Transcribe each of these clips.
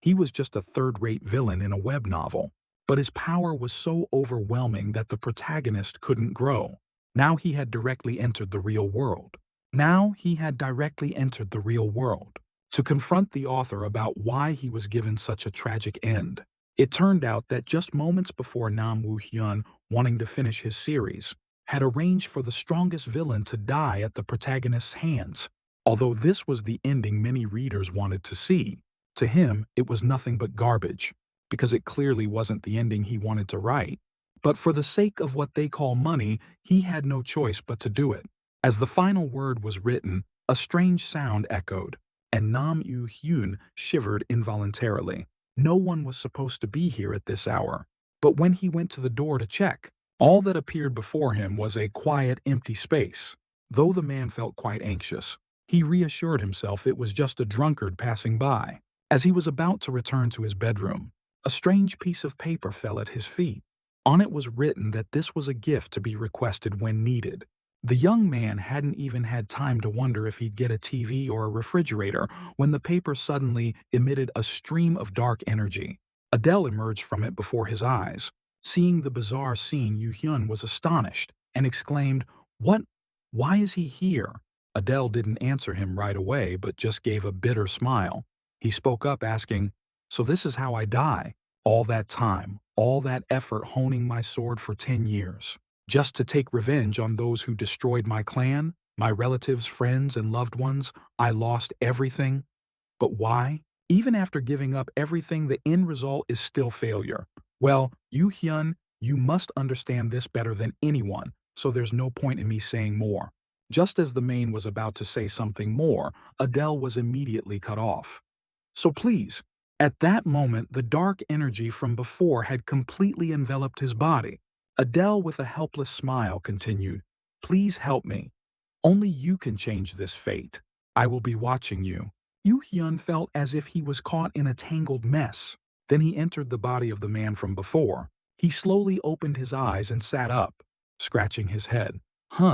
He was just a third-rate villain in a web novel. But his power was so overwhelming that the protagonist couldn't grow. Now he had directly entered the real world. To confront the author about why he was given such a tragic end. It turned out that just moments before Nam Woo-hyun, wanting to finish his series, had arranged for the strongest villain to die at the protagonist's hands. Although this was the ending many readers wanted to see, to him it was nothing but garbage, because it clearly wasn't the ending he wanted to write. But for the sake of what they call money, he had no choice but to do it. As the final word was written, a strange sound echoed, and Nam Woo-hyun shivered involuntarily. No one was supposed to be here at this hour. But when he went to the door to check, all that appeared before him was a quiet, empty space. Though the man felt quite anxious, he reassured himself it was just a drunkard passing by. As he was about to return to his bedroom, a strange piece of paper fell at his feet. On it was written that this was a gift to be requested when needed. The young man hadn't even had time to wonder if he'd get a TV or a refrigerator when the paper suddenly emitted a stream of dark energy. Adele emerged from it before his eyes. Seeing the bizarre scene, Yoo-hyun was astonished and exclaimed, "What? Why is he here?" Adele didn't answer him right away but just gave a bitter smile. He spoke up asking, "So this is how I die? All that time, all that effort honing my sword for 10 years. Just to take revenge on those who destroyed my clan, my relatives, friends, and loved ones. I lost everything. But why? Even after giving up everything, the end result is still failure. Well, Yoo-hyun, you must understand this better than anyone, so there's no point in me saying more." Just as the man was about to say something more, Adele was immediately cut off. "So please." At that moment, the dark energy from before had completely enveloped his body. Adele, with a helpless smile, continued, "Please help me. Only you can change this fate. I will be watching you." Yoo-hyun felt as if he was caught in a tangled mess. Then he entered the body of the man from before. He slowly opened his eyes and sat up, scratching his head.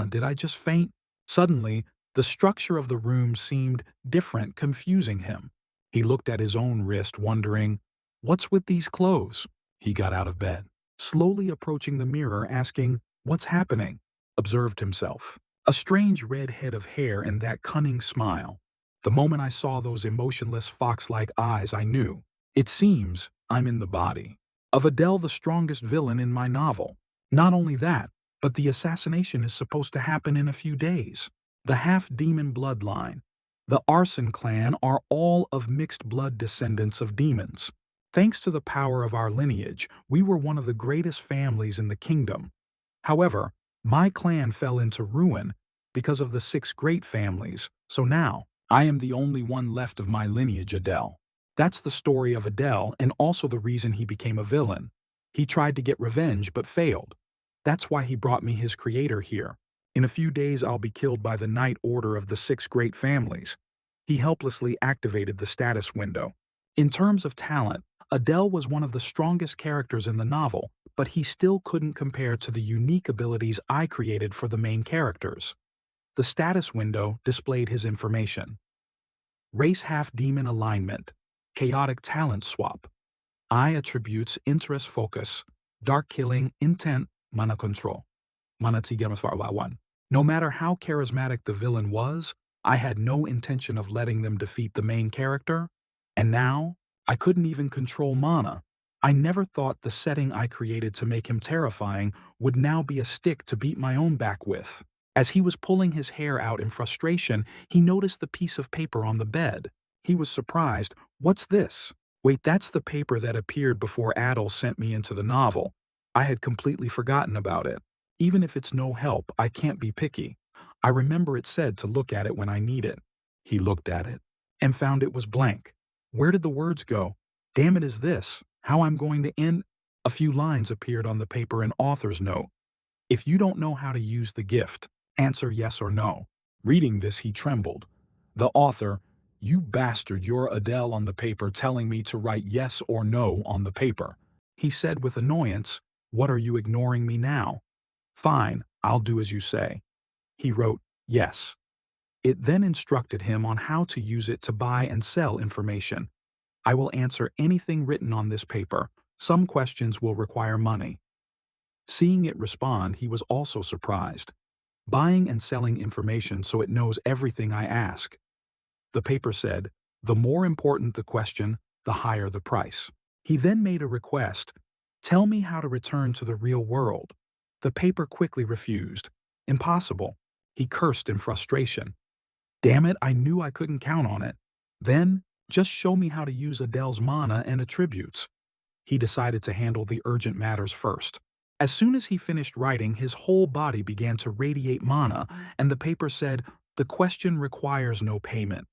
Did I just faint?" Suddenly, the structure of the room seemed different, confusing him. He looked at his own wrist, wondering, "What's with these clothes?" He got out of bed, slowly approaching the mirror, asking, "What's happening?" Observed himself. A strange red head of hair and that cunning smile. The moment I saw those emotionless fox-like eyes, I knew. It seems I'm in the body of Adele, the strongest villain in my novel. Not only that, but the assassination is supposed to happen in a few days. The half-demon bloodline, the Arson clan, are all of mixed blood descendants of demons. Thanks to the power of our lineage, we were one of the greatest families in the kingdom. However, my clan fell into ruin because of the 6 great families, so now I am the only one left of my lineage, Adele. That's the story of Adele, and also the reason he became a villain. He tried to get revenge but failed. That's why he brought me his creator here. In a few days I'll be killed by the Night Order of the 6 great families. He helplessly activated the status window. In terms of talent, Adele was one of the strongest characters in the novel, but he still couldn't compare to the unique abilities I created for the main characters. The status window displayed his information. Race half-demon alignment, chaotic talent swap, I attributes interest focus, dark killing, intent, mana control. Mana 1. No matter how charismatic the villain was, I had no intention of letting them defeat the main character, and now I couldn't even control mana. I never thought the setting I created to make him terrifying would now be a stick to beat my own back with. As he was pulling his hair out in frustration, he noticed the piece of paper on the bed. He was surprised. "What's this?" "Wait, that's the paper that appeared before Adele sent me into the novel. I had completely forgotten about it. Even if it's no help, I can't be picky. I remember it said to look at it when I need it." He looked at it and found it was blank. Where did the words go? Damn it, is this how I'm going to end? A few lines appeared on the paper, an author's note. "If you don't know how to use the gift, answer yes or no." Reading this, he trembled. The author, "You bastard, you're Adele on the paper telling me to write yes or no on the paper." He said with annoyance, "What, are you ignoring me now?" "Fine, I'll do as you say." He wrote, "Yes." It then instructed him on how to use it to buy and sell information. I will answer anything written on this paper. Some questions will require money. Seeing it respond, he was also surprised. Buying and selling information so it knows everything I ask. The paper said, the more important the question, the higher the price. He then made a request. Tell me how to return to the real world. The paper quickly refused. Impossible. He cursed in frustration. Damn it, I knew I couldn't count on it. Then, just show me how to use Adele's mana and attributes. He decided to handle the urgent matters first. As soon as he finished writing, his whole body began to radiate mana, and the paper said, the question requires no payment.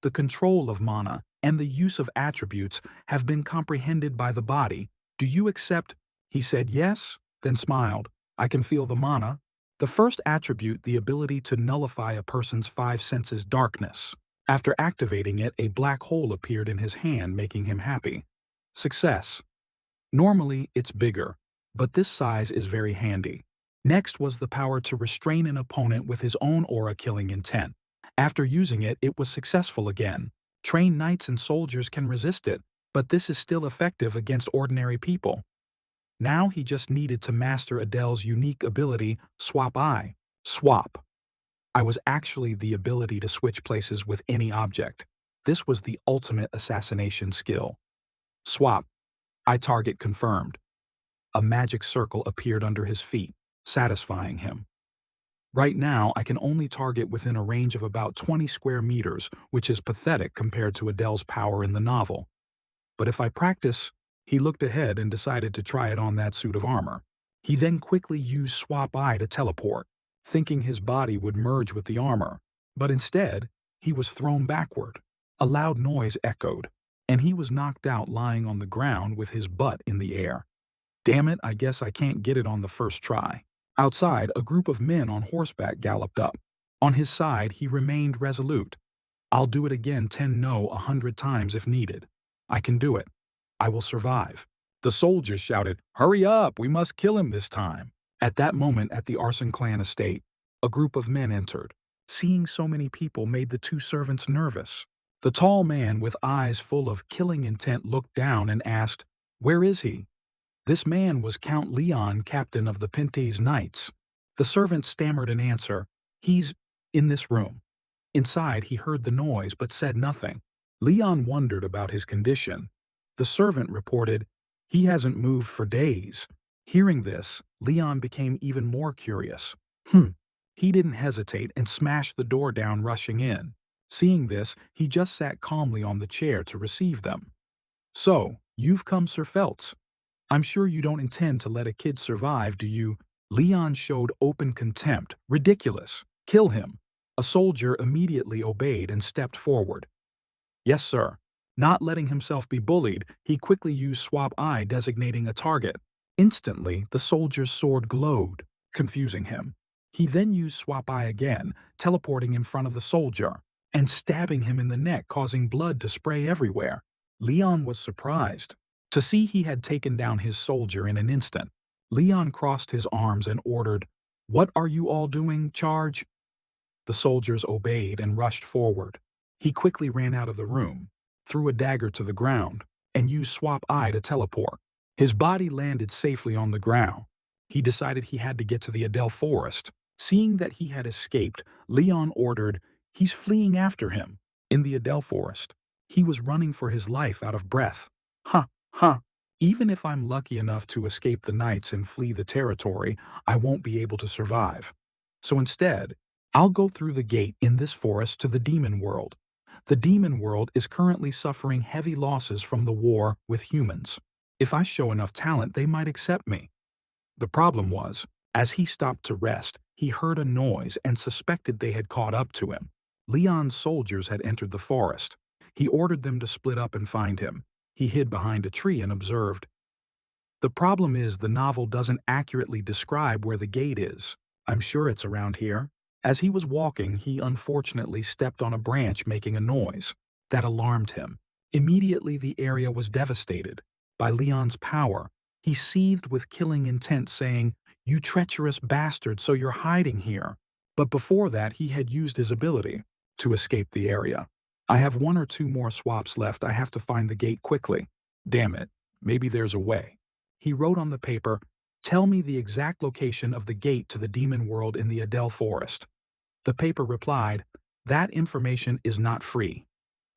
The control of mana and the use of attributes have been comprehended by the body. Do you accept? He said yes, then smiled. I can feel the mana. The first attribute, the ability to nullify a person's 5 senses darkness. After activating it, a black hole appeared in his hand, making him happy. Success. Normally, it's bigger, but this size is very handy. Next was the power to restrain an opponent with his own aura-killing intent. After using it, it was successful again. Trained knights and soldiers can resist it, but this is still effective against ordinary people. Now he just needed to master Adele's unique ability, Swap Eye. Swap. I was actually the ability to switch places with any object. This was the ultimate assassination skill. Swap. Eye target confirmed. A magic circle appeared under his feet, satisfying him. Right now, I can only target within a range of about 20 square meters, which is pathetic compared to Adele's power in the novel. But if I practice, he looked ahead and decided to try it on that suit of armor. He then quickly used Swap Eye to teleport, thinking his body would merge with the armor. But instead, he was thrown backward. A loud noise echoed, and he was knocked out lying on the ground with his butt in the air. Damn it, I guess I can't get it on the first try. Outside, a group of men on horseback galloped up. On his side, he remained resolute. I'll do it again 100 times if needed. I can do it. I will survive. The soldiers shouted, hurry up, we must kill him this time. At that moment at the Arson clan estate, a group of men entered. Seeing so many people made the 2 servants nervous. The tall man with eyes full of killing intent looked down and asked, where is he? This man was Count Leon, captain of the Pintes Knights. The servant stammered an answer, he's in this room. Inside, he heard the noise but said nothing. Leon wondered about his condition. The servant reported, he hasn't moved for days. Hearing this, Leon became even more curious. He didn't hesitate and smashed the door down, rushing in. Seeing this, he just sat calmly on the chair to receive them. So, you've come, Sir Feltz. I'm sure you don't intend to let a kid survive, do you? Leon showed open contempt. Ridiculous. Kill him. A soldier immediately obeyed and stepped forward. Yes, sir. Not letting himself be bullied, he quickly used Swap Eye, designating a target. Instantly, the soldier's sword glowed, confusing him. He then used Swap Eye again, teleporting in front of the soldier, and stabbing him in the neck, causing blood to spray everywhere. Leon was surprised to see he had taken down his soldier in an instant. Leon crossed his arms and ordered, what are you all doing? Charge! The soldiers obeyed and rushed forward. He quickly ran out of the room, threw a dagger to the ground, and used Swap Eye to teleport. His body landed safely on the ground. He decided he had to get to the Adele forest. Seeing that he had escaped, Leon ordered, he's fleeing after him. In the Adele forest, he was running for his life out of breath. Even if I'm lucky enough to escape the knights and flee the territory, I won't be able to survive. So instead, I'll go through the gate in this forest to the demon world. The demon world is currently suffering heavy losses from the war with humans. If I show enough talent, they might accept me. The problem was, as he stopped to rest, he heard a noise and suspected they had caught up to him. Leon's soldiers had entered the forest. He ordered them to split up and find him. He hid behind a tree and observed. The problem is the novel doesn't accurately describe where the gate is. I'm sure it's around here. As he was walking, he unfortunately stepped on a branch, making a noise that alarmed him. Immediately, the area was devastated. By Leon's power, he seethed with killing intent, saying, you treacherous bastard, so you're hiding here. But before that, he had used his ability to escape the area. I have one or two more swaps left. I have to find the gate quickly. Damn it. Maybe there's a way. He wrote on the paper, "Tell me the exact location of the gate to the demon world in the Adele forest." The paper replied, "That information is not free.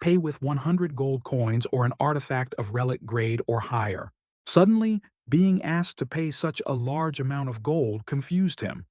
Pay with 100 gold coins or an artifact of relic grade or higher." Suddenly, being asked to pay such a large amount of gold confused him.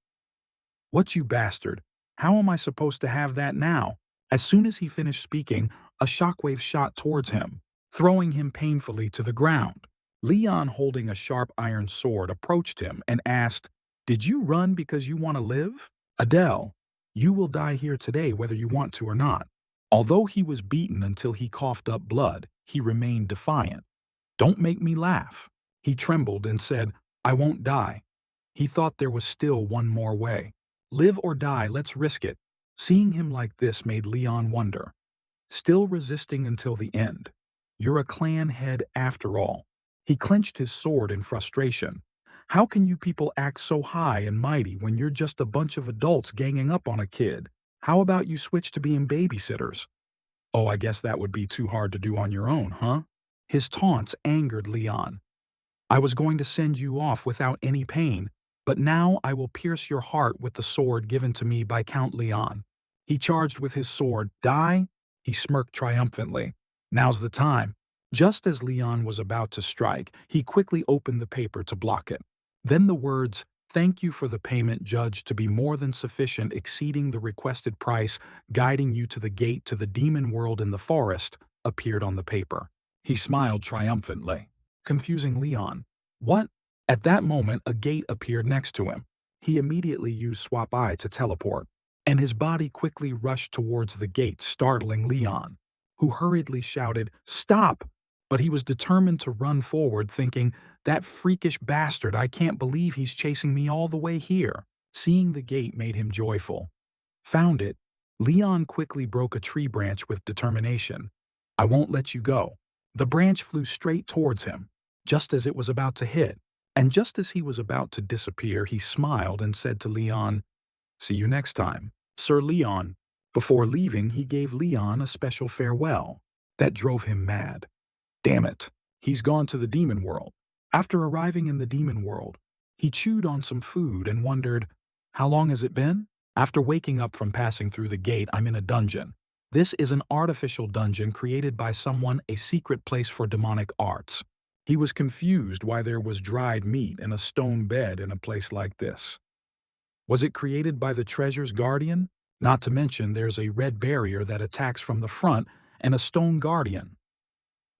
"What, you bastard? How am I supposed to have that now?" As soon as he finished speaking, a shockwave shot towards him, throwing him painfully to the ground. Leon, holding a sharp iron sword, approached him and asked, "Did you run because you want to live?" "Adele, you will die here today whether you want to or not." Although he was beaten until he coughed up blood, he remained defiant. "Don't make me laugh." He trembled and said, "I won't die." He thought there was still one more way. "Live or die, let's risk it." Seeing him like this made Leon wonder. Still resisting until the end. "You're a clan head after all." He clenched his sword in frustration. "How can you people act so high and mighty when you're just a bunch of adults ganging up on a kid? How about you switch to being babysitters?" "Oh, I guess that would be too hard to do on your own, huh?" His taunts angered Leon. "I was going to send you off without any pain, but now I will pierce your heart with the sword given to me by Count Leon." He charged with his sword. "Die?" He smirked triumphantly. "Now's the time." Just as Leon was about to strike, he quickly opened the paper to block it. Then the words, "Thank you for the payment judged to be more than sufficient exceeding the requested price, guiding you to the gate to the demon world in the forest," appeared on the paper. He smiled triumphantly, confusing Leon. "What?" At that moment, a gate appeared next to him. He immediately used Swap Eye to teleport, and his body quickly rushed towards the gate, startling Leon, who hurriedly shouted, "Stop!" But he was determined to run forward, thinking, "That freakish bastard, I can't believe he's chasing me all the way here." Seeing the gate made him joyful. Found it. Leon quickly broke a tree branch with determination. "I won't let you go." The branch flew straight towards him, just as it was about to hit. And just as he was about to disappear, he smiled and said to Leon, "See you next time, Sir Leon." Before leaving, he gave Leon a special farewell. That drove him mad. Damn it, he's gone to the demon world. After arriving in the demon world, he chewed on some food and wondered, "How long has it been?" After waking up from passing through the gate, I'm in a dungeon. This is an artificial dungeon created by someone, a secret place for demonic arts. He was confused why there was dried meat and a stone bed in a place like this. Was it created by the treasure's guardian? Not to mention there's a red barrier that attacks from the front and a stone guardian.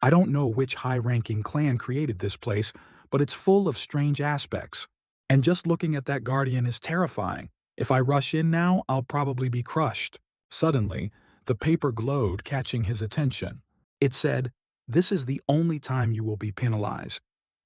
I don't know which high-ranking clan created this place, but it's full of strange aspects. And just looking at that guardian is terrifying. If I rush in now, I'll probably be crushed. Suddenly, the paper glowed, catching his attention. It said, "This is the only time you will be penalized.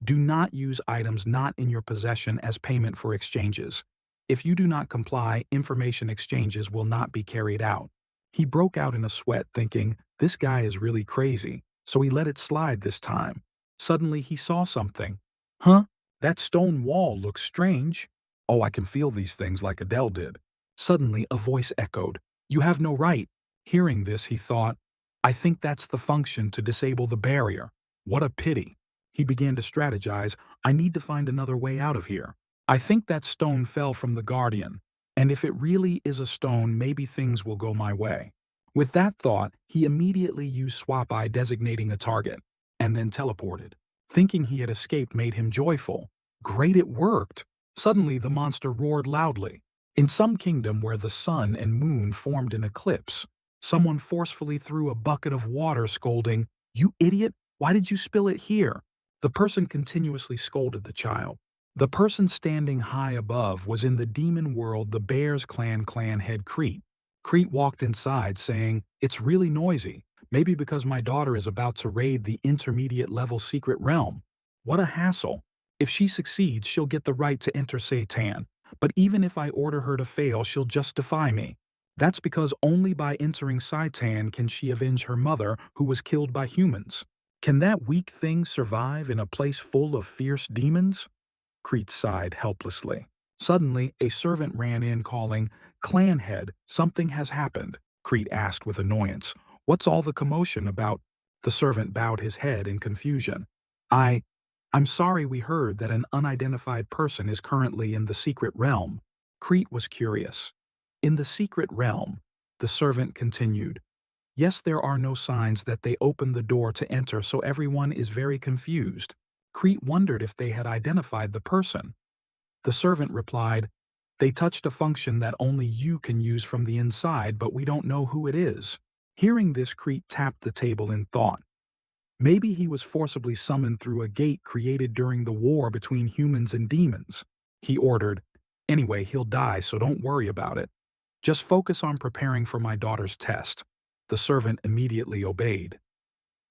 Do not use items not in your possession as payment for exchanges. If you do not comply, information exchanges will not be carried out." He broke out in a sweat, thinking, "This guy is really crazy." So he let it slide this time. Suddenly he saw something. "Huh? That stone wall looks strange." "Oh, I can feel these things like Adele did." Suddenly a voice echoed, "You have no right." Hearing this, he thought, "I think that's the function to disable the barrier. What a pity." He began to strategize, "I need to find another way out of here. I think that stone fell from the guardian, and if it really is a stone, maybe things will go my way." With that thought, he immediately used Swap Eye, designating a target, and then teleported. Thinking he had escaped made him joyful. Great, it worked! Suddenly the monster roared loudly. In some kingdom where the sun and moon formed an eclipse, someone forcefully threw a bucket of water, scolding, "You idiot! Why did you spill it here?" The person continuously scolded the child. The person standing high above was in the demon world the Bears clan head Crete. Crete walked inside, saying, "It's really noisy, maybe because my daughter is about to raid the intermediate-level secret realm. What a hassle. If she succeeds, she'll get the right to enter Satan, but even if I order her to fail, she'll just defy me. That's because only by entering Satan can she avenge her mother, who was killed by humans. Can that weak thing survive in a place full of fierce demons?" Crete sighed helplessly. Suddenly, a servant ran in calling, "Clan head, something has happened." Crete asked with annoyance, What's all the commotion about? The servant bowed his head in confusion. I, I'm sorry we heard that an unidentified person is currently in the secret realm. Crete was curious. In the secret realm, the servant continued. Yes, there are no signs that they opened the door to enter, so everyone is very confused. Crete wondered if they had identified the person. The servant replied, they touched a function that only you can use from the inside, but we don't know who it is. Hearing this, Crete tapped the table in thought. Maybe he was forcibly summoned through a gate created during the war between humans and demons. He ordered, anyway, he'll die, so don't worry about it. Just focus on preparing for my daughter's test. The servant immediately obeyed.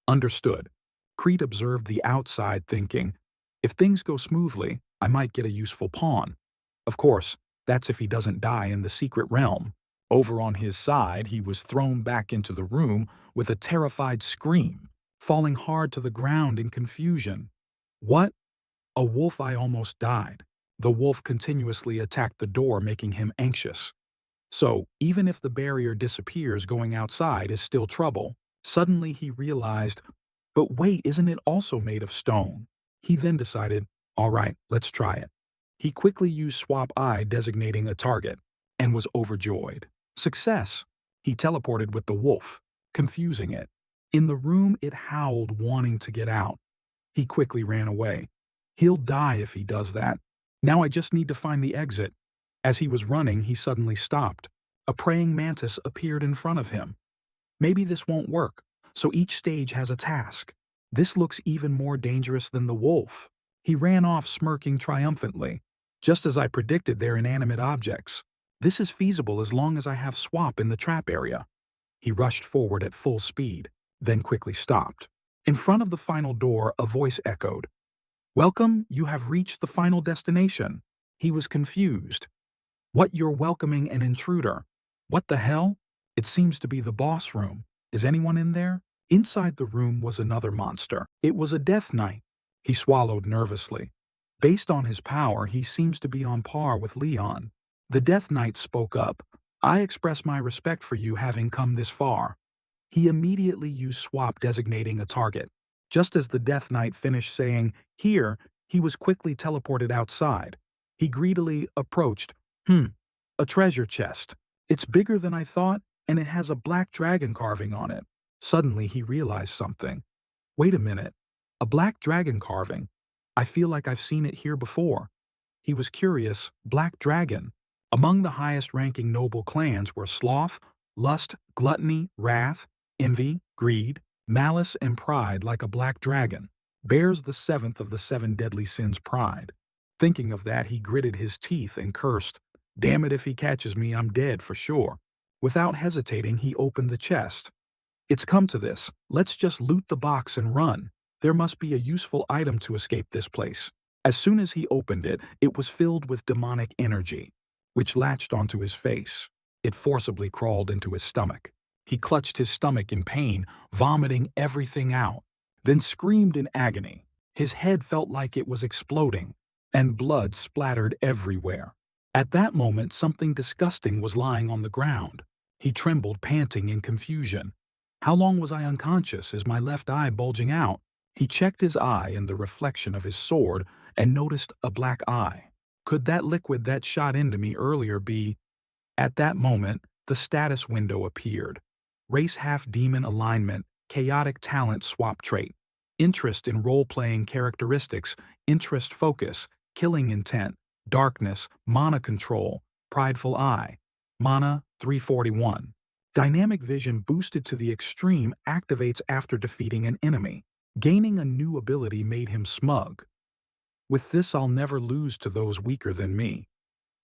Understood. Crete observed the outside, thinking, if things go smoothly, I might get a useful pawn. Of course, that's if he doesn't die in the secret realm. Over on his side, he was thrown back into the room with a terrified scream, falling hard to the ground in confusion. What? A wolf! I almost died. The wolf continuously attacked the door, making him anxious. So, even if the barrier disappears, going outside is still trouble. Suddenly he realized, but wait, isn't it also made of stone? He then decided, all right, let's try it. He quickly used Swap Eye, designating a target, and was overjoyed. Success! He teleported with the wolf, confusing it. In the room, it howled, wanting to get out. He quickly ran away. He'll die if he does that. Now I just need to find the exit. As he was running, he suddenly stopped. A praying mantis appeared in front of him. Maybe this won't work, so each stage has a task. This looks even more dangerous than the wolf. He ran off, smirking triumphantly. Just as I predicted, they're inanimate objects. This is feasible as long as I have Swap in the trap area. He rushed forward at full speed, then quickly stopped. In front of the final door, a voice echoed. Welcome, you have reached the final destination. He was confused. What, you're welcoming an intruder? What the hell? It seems to be the boss room. Is anyone in there? Inside the room was another monster. It was a Death Knight. He swallowed nervously. Based on his power, he seems to be on par with Leon. The Death Knight spoke up. I express my respect for you having come this far. He immediately used Swap, designating a target. Just as the Death Knight finished saying, here, he was quickly teleported outside. He greedily approached. A treasure chest. It's bigger than I thought, and it has a black dragon carving on it. Suddenly, he realized something. Wait a minute. A black dragon carving. I feel like I've seen it here before. He was curious. Black dragon. Among the highest-ranking noble clans were sloth, lust, gluttony, wrath, envy, greed, malice, and pride. Like a black dragon bears the seventh of the 7 deadly sins, pride. Thinking of that, he gritted his teeth and cursed. Damn it, if he catches me, I'm dead for sure. Without hesitating, he opened the chest. It's come to this. Let's just loot the box and run. There must be a useful item to escape this place. As soon as he opened it, it was filled with demonic energy, which latched onto his face. It forcibly crawled into his stomach. He clutched his stomach in pain, vomiting everything out, then screamed in agony. His head felt like it was exploding, and blood splattered everywhere. At that moment, something disgusting was lying on the ground. He trembled, panting in confusion. How long was I unconscious? Is my left eye bulging out? He checked his eye in the reflection of his sword and noticed a black eye. Could that liquid that shot into me earlier be? At that moment, the status window appeared. Race half-demon alignment, chaotic talent swap trait. Interest in role-playing characteristics, interest focus, killing intent, darkness, mana control, prideful eye. Mana 341. Dynamic vision boosted to the extreme, activates after defeating an enemy. Gaining a new ability made him smug. With this, I'll never lose to those weaker than me.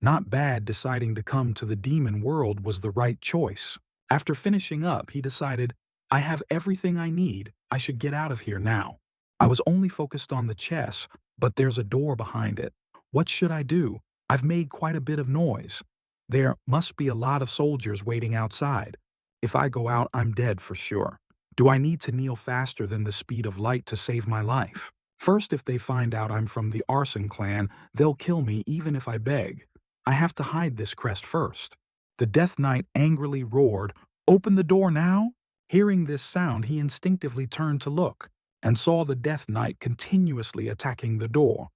Not bad. Deciding to come to the demon world was the right choice. After finishing up, he decided, I have everything I need. I should get out of here now. I was only focused on the chess, but there's a door behind it. What should I do? I've made quite a bit of noise. There must be a lot of soldiers waiting outside. If I go out, I'm dead for sure. Do I need to kneel faster than the speed of light to save my life? First, if they find out I'm from the Arson clan, they'll kill me even if I beg. I have to hide this crest first. The Death Knight angrily roared, Open the door now? Hearing this sound, he instinctively turned to look and saw the Death Knight continuously attacking the door.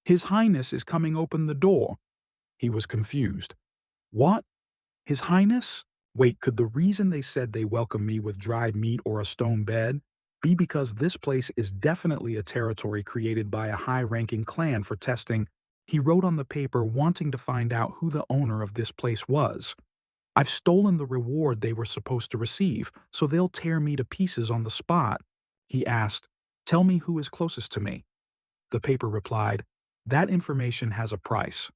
His Highness is coming open the door. He was confused. What? His Highness? Wait, could the reason they said they welcome me with dried meat or a stone bed be because this place is definitely a territory created by a high-ranking clan for testing? He wrote on the paper wanting to find out who the owner of this place was. I've stolen the reward they were supposed to receive, so they'll tear me to pieces on the spot. He asked, tell me who is closest to me. The paper replied, that information has a price.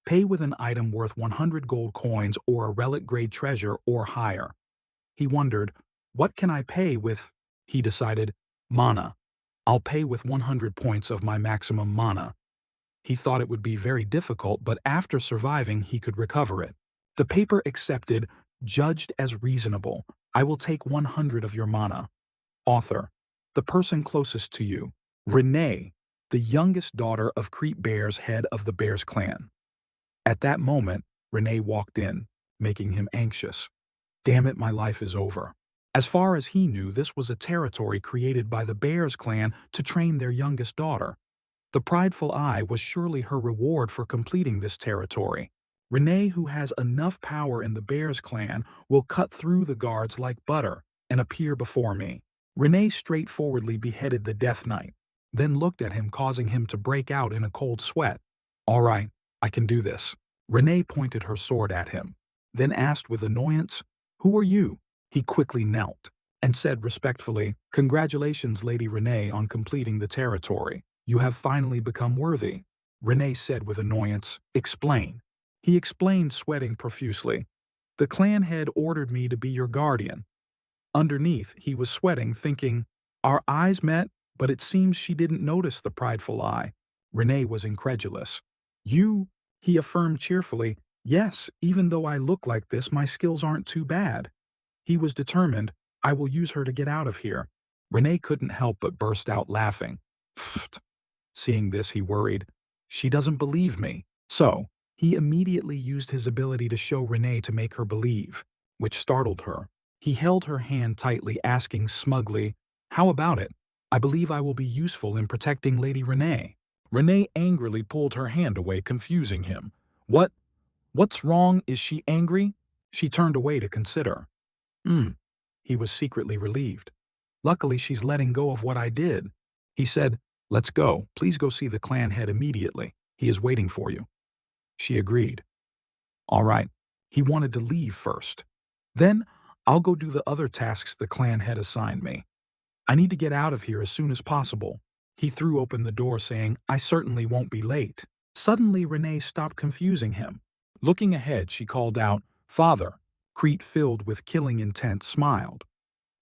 Pay with an item worth 100 gold coins or a relic-grade treasure or higher. He wondered, what can I pay with? He decided, mana. I'll pay with 100 points of my maximum mana. He thought it would be very difficult, but after surviving, he could recover it. The paper accepted, judged as reasonable. I will take 100 of your mana. Author, the person closest to you. Renee, the youngest daughter of Crete Bear's head of the Bears clan. At that moment, Renee walked in, making him anxious. Damn it, my life is over. As far as he knew, this was a territory created by the Bears clan to train their youngest daughter. The prideful eye was surely her reward for completing this territory. Renee, who has enough power in the Bears clan, will cut through the guards like butter and appear before me. Renee straightforwardly beheaded the Death Knight, then looked at him, causing him to break out in a cold sweat. All right, I can do this. Renee pointed her sword at him, then asked with annoyance, who are you? He quickly knelt and said respectfully, congratulations, Lady Renee, on completing the territory. You have finally become worthy. Renee said with annoyance, explain. He explained, sweating profusely. The clan head ordered me to be your guardian. Underneath, he was sweating, thinking, our eyes met, but it seems she didn't notice the prideful eye. Renee was incredulous. You, he affirmed cheerfully, yes, even though I look like this, my skills aren't too bad. He was determined, I will use her to get out of here. Renee couldn't help but burst out laughing. Pfft. Seeing this, he worried, she doesn't believe me. So, he immediately used his ability to show Renee to make her believe, which startled her. He held her hand tightly, asking smugly, how about it? I believe I will be useful in protecting Lady Renee. Renee angrily pulled her hand away, confusing him. What's wrong? Is she angry? She turned away to consider. He was secretly relieved. Luckily, she's letting go of what I did. He said, let's go. Please go see the clan head immediately. He is waiting for you. She agreed. All right. He wanted to leave first. Then, I'll go do the other tasks the clan head assigned me. I need to get out of here as soon as possible. He threw open the door, saying, I certainly won't be late. Suddenly, Renee stopped confusing him. Looking ahead, she called out, Father. Crete, filled with killing intent, smiled.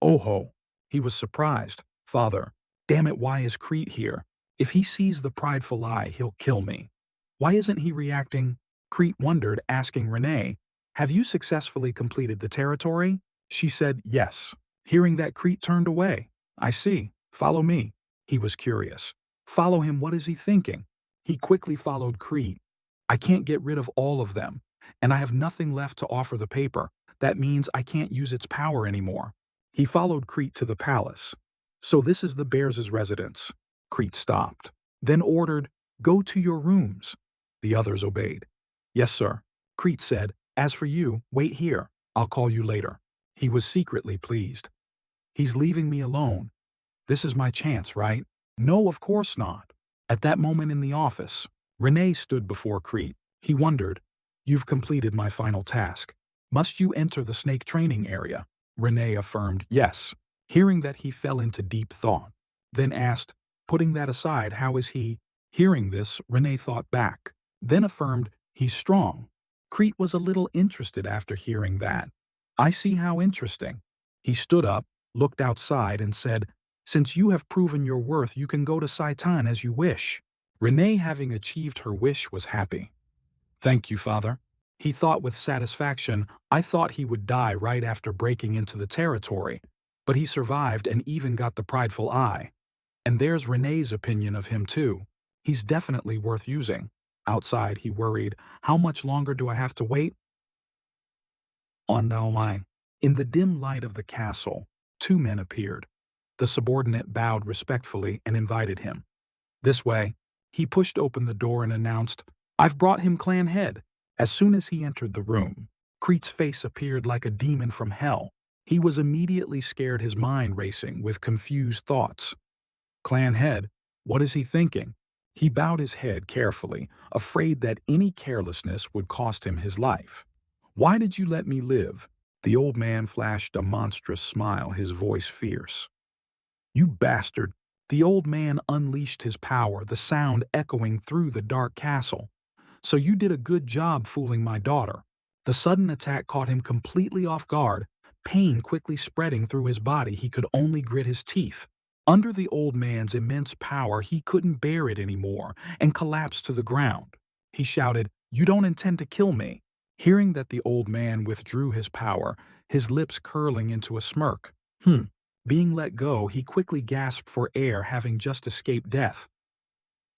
Oh-ho. He was surprised. Father. Damn it, why is Crete here? If he sees the prideful eye, he'll kill me. Why isn't he reacting? Crete wondered, asking Renee, have you successfully completed the territory? She said, yes. Hearing that, Crete turned away. I see. Follow me. He was curious. Follow him? What is he thinking? He quickly followed Crete. I can't get rid of all of them, and I have nothing left to offer the paper. That means I can't use its power anymore. He followed Crete to the palace. So this is the Bears' residence. Crete stopped, then ordered, go to your rooms. The others obeyed. Yes, sir. Crete said, as for you, wait here. I'll call you later. He was secretly pleased. He's leaving me alone. This is my chance, right? No, of course not. At that moment in the office, Renee stood before Crete. He wondered, you've completed my final task. Must you enter the snake training area? Renee affirmed, yes. Hearing that, he fell into deep thought, then asked, putting that aside, how is he? Hearing this, Renee thought back, then affirmed, he's strong. Crete was a little interested after hearing that. I see, how interesting. He stood up, looked outside, and said, since you have proven your worth, you can go to Saitan as you wish. Renee, having achieved her wish, was happy. Thank you, Father. He thought with satisfaction, I thought he would die right after breaking into the territory, but he survived and even got the prideful eye. And there's Renee's opinion of him too. He's definitely worth using. Outside, he worried, how much longer do I have to wait? On the line. In the dim light of the castle, 2 men appeared. The subordinate bowed respectfully and invited him. This way, he pushed open the door and announced, "I've brought him clan head." As soon as he entered the room, Creet's face appeared like a demon from hell. He was immediately scared, his mind racing with confused thoughts. Clan head, what is he thinking? He bowed his head carefully, afraid that any carelessness would cost him his life. "Why did you let me live?" The old man flashed a monstrous smile, his voice fierce. "You bastard!" The old man unleashed his power, the sound echoing through the dark castle. "So you did a good job fooling my daughter." The sudden attack caught him completely off guard, pain quickly spreading through his body. He could only grit his teeth. Under the old man's immense power, he couldn't bear it anymore and collapsed to the ground. He shouted, "You don't intend to kill me?" Hearing that the old man withdrew his power, his lips curling into a smirk. Being let go, he quickly gasped for air, having just escaped death.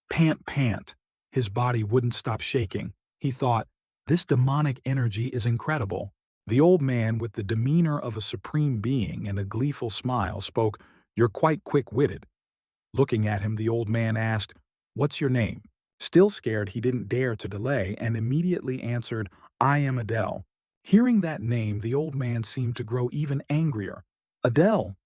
Pant, pant. His body wouldn't stop shaking. He thought, this demonic energy is incredible. The old man, with the demeanor of a supreme being and a gleeful smile, spoke, "You're quite quick-witted." Looking at him, the old man asked, "What's your name?" Still scared, he didn't dare to delay and immediately answered, "I am Adele." Hearing that name, the old man seemed to grow even angrier. "Adele!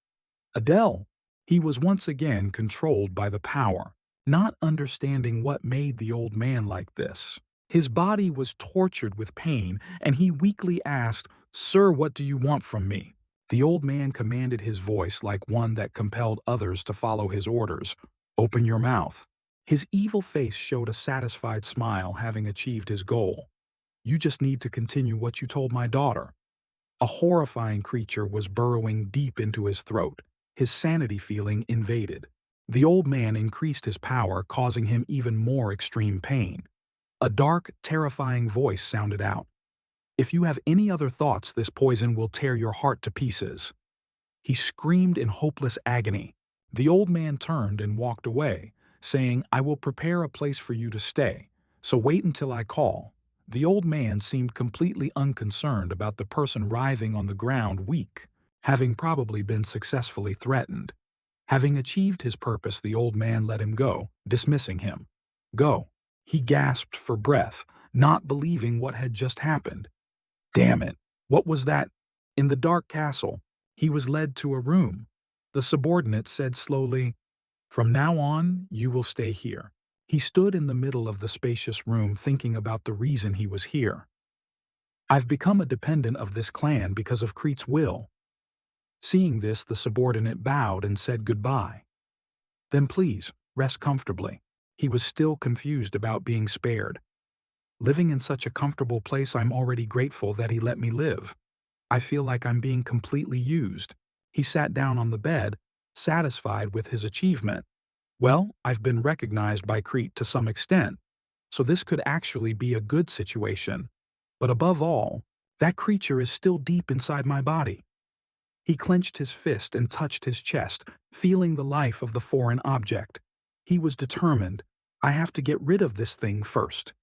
Adele!" He was once again controlled by the power, not understanding what made the old man like this. His body was tortured with pain, and he weakly asked, "Sir, what do you want from me?" The old man commanded, his voice like one that compelled others to follow his orders. "Open your mouth." His evil face showed a satisfied smile, having achieved his goal. "You just need to continue what you told my daughter." A horrifying creature was burrowing deep into his throat, his sanity feeling invaded. The old man increased his power, causing him even more extreme pain. A dark, terrifying voice sounded out. "If you have any other thoughts, this poison will tear your heart to pieces." He screamed in hopeless agony. The old man turned and walked away, saying, "I will prepare a place for you to stay, so wait until I call." The old man seemed completely unconcerned about the person writhing on the ground, weak, having probably been successfully threatened. Having achieved his purpose, the old man let him go, dismissing him. "Go." He gasped for breath, not believing what had just happened. Damn it! What was that? In the dark castle, he was led to a room. The subordinate said slowly, "From now on, you will stay here." He stood in the middle of the spacious room, thinking about the reason he was here. "I've become a dependent of this clan because of Creet's will." Seeing this, the subordinate bowed and said goodbye. "Then please, rest comfortably." He was still confused about being spared. "Living in such a comfortable place, I'm already grateful that he let me live. I feel like I'm being completely used." He sat down on the bed, satisfied with his achievement. "Well, I've been recognized by Crete to some extent, so this could actually be a good situation. But above all, that creature is still deep inside my body." He clenched his fist and touched his chest, feeling the life of the foreign object. He was determined. "I have to get rid of this thing first."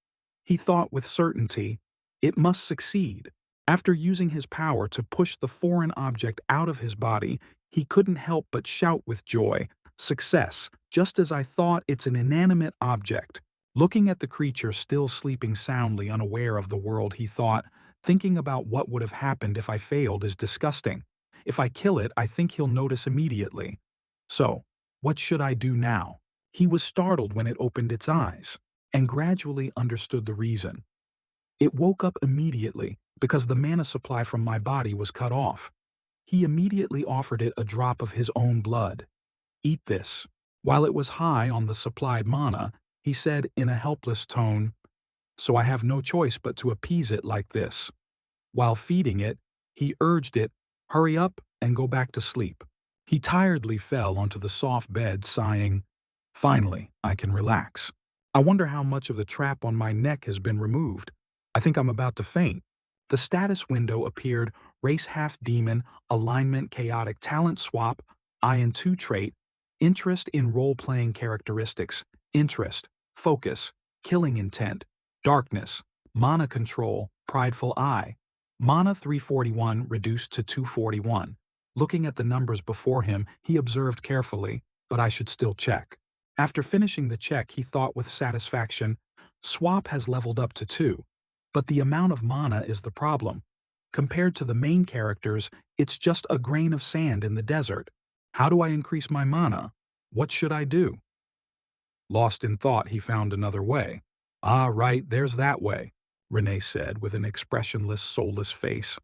He thought with certainty, it must succeed. After using his power to push the foreign object out of his body, he couldn't help but shout with joy, "Success! Just as I thought, it's an inanimate object." Looking at the creature still sleeping soundly, unaware of the world, he thought, "Thinking about what would have happened if I failed is disgusting. If I kill it, I think he'll notice immediately. So, what should I do now?" He was startled when it opened its eyes, and gradually understood the reason. "It woke up immediately because the mana supply from my body was cut off." He immediately offered it a drop of his own blood. "Eat this." While it was high on the supplied mana, he said in a helpless tone, "So I have no choice but to appease it like this." While feeding it, he urged it, "Hurry up and go back to sleep." He tiredly fell onto the soft bed, sighing, "Finally, I can relax. I wonder how much of the trap on my neck has been removed. I think I'm about to faint." The status window appeared: race half-demon, alignment chaotic, talent swap, IN2 trait, interest in role-playing characteristics, interest, focus, killing intent, darkness, mana control, prideful eye, mana 341 reduced to 241. Looking at the numbers before him, he observed carefully, but I should still check. After finishing the check, he thought with satisfaction, Swap has leveled up to 2, but the amount of mana is the problem. Compared to the main characters, it's just a grain of sand in the desert. How do I increase my mana? What should I do? Lost in thought, he found another way. Ah, right, there's that way, Renee said with an expressionless, soulless face.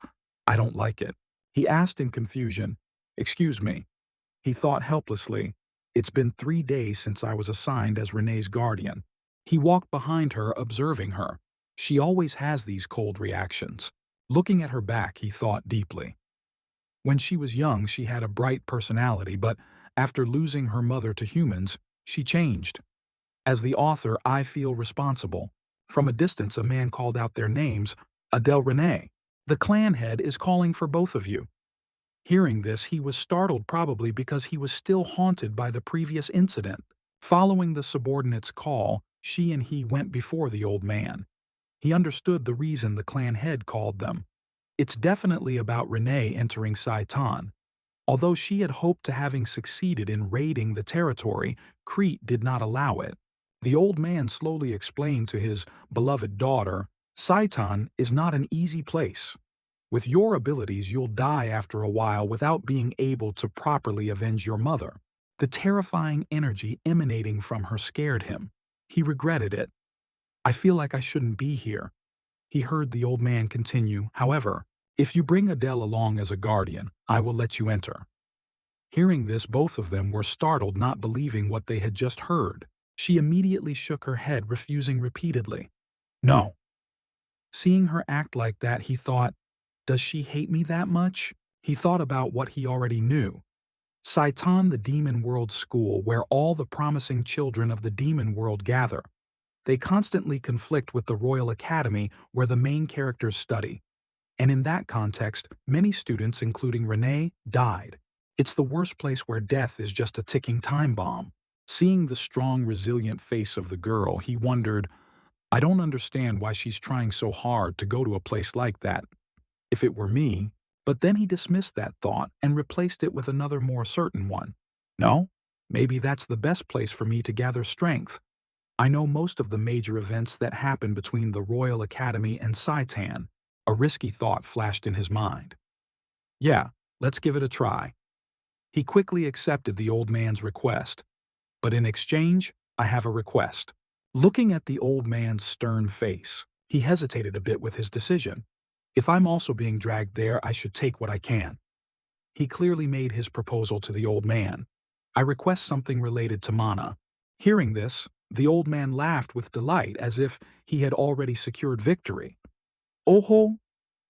I don't like it. He asked in confusion, Excuse me. He thought helplessly. It's been 3 days since I was assigned as Renee's guardian. He walked behind her, observing her. She always has these cold reactions. Looking at her back, he thought deeply. When she was young, she had a bright personality, but after losing her mother to humans, she changed. As the author, I feel responsible. From a distance, a man called out their names, Adele Renee. The clan head is calling for both of you. Hearing this, he was startled, probably because he was still haunted by the previous incident. Following the subordinate's call, she and he went before the old man. He understood the reason the clan head called them. It's definitely about Renee entering Saitan. Although she had hoped to having succeeded in raiding the territory, Crete did not allow it. The old man slowly explained to his beloved daughter, Saitan is not an easy place. With your abilities, you'll die after a while without being able to properly avenge your mother. The terrifying energy emanating from her scared him. He regretted it. I feel like I shouldn't be here. He heard the old man continue, however, if you bring Adele along as a guardian, I will let you enter. Hearing this, both of them were startled, not believing what they had just heard. She immediately shook her head, refusing repeatedly. No. Seeing her act like that, he thought, does she hate me that much? He thought about what he already knew. Saitan, the demon world school, where all the promising children of the demon world gather. They constantly conflict with the Royal Academy, where the main characters study. And in that context, many students, including Renee, died. It's the worst place where death is just a ticking time bomb. Seeing the strong, resilient face of the girl, he wondered, I don't understand why she's trying so hard to go to a place like that. If it were me, but then he dismissed that thought and replaced it with another more certain one. No, maybe that's the best place for me to gather strength. I know most of the major events that happen between the Royal Academy and Saitan. A risky thought flashed in his mind. Yeah, let's give it a try. He quickly accepted the old man's request. But in exchange, I have a request. Looking at the old man's stern face, he hesitated a bit with his decision. If I'm also being dragged there, I should take what I can. He clearly made his proposal to the old man. I request something related to mana. Hearing this, the old man laughed with delight as if he had already secured victory. Oho,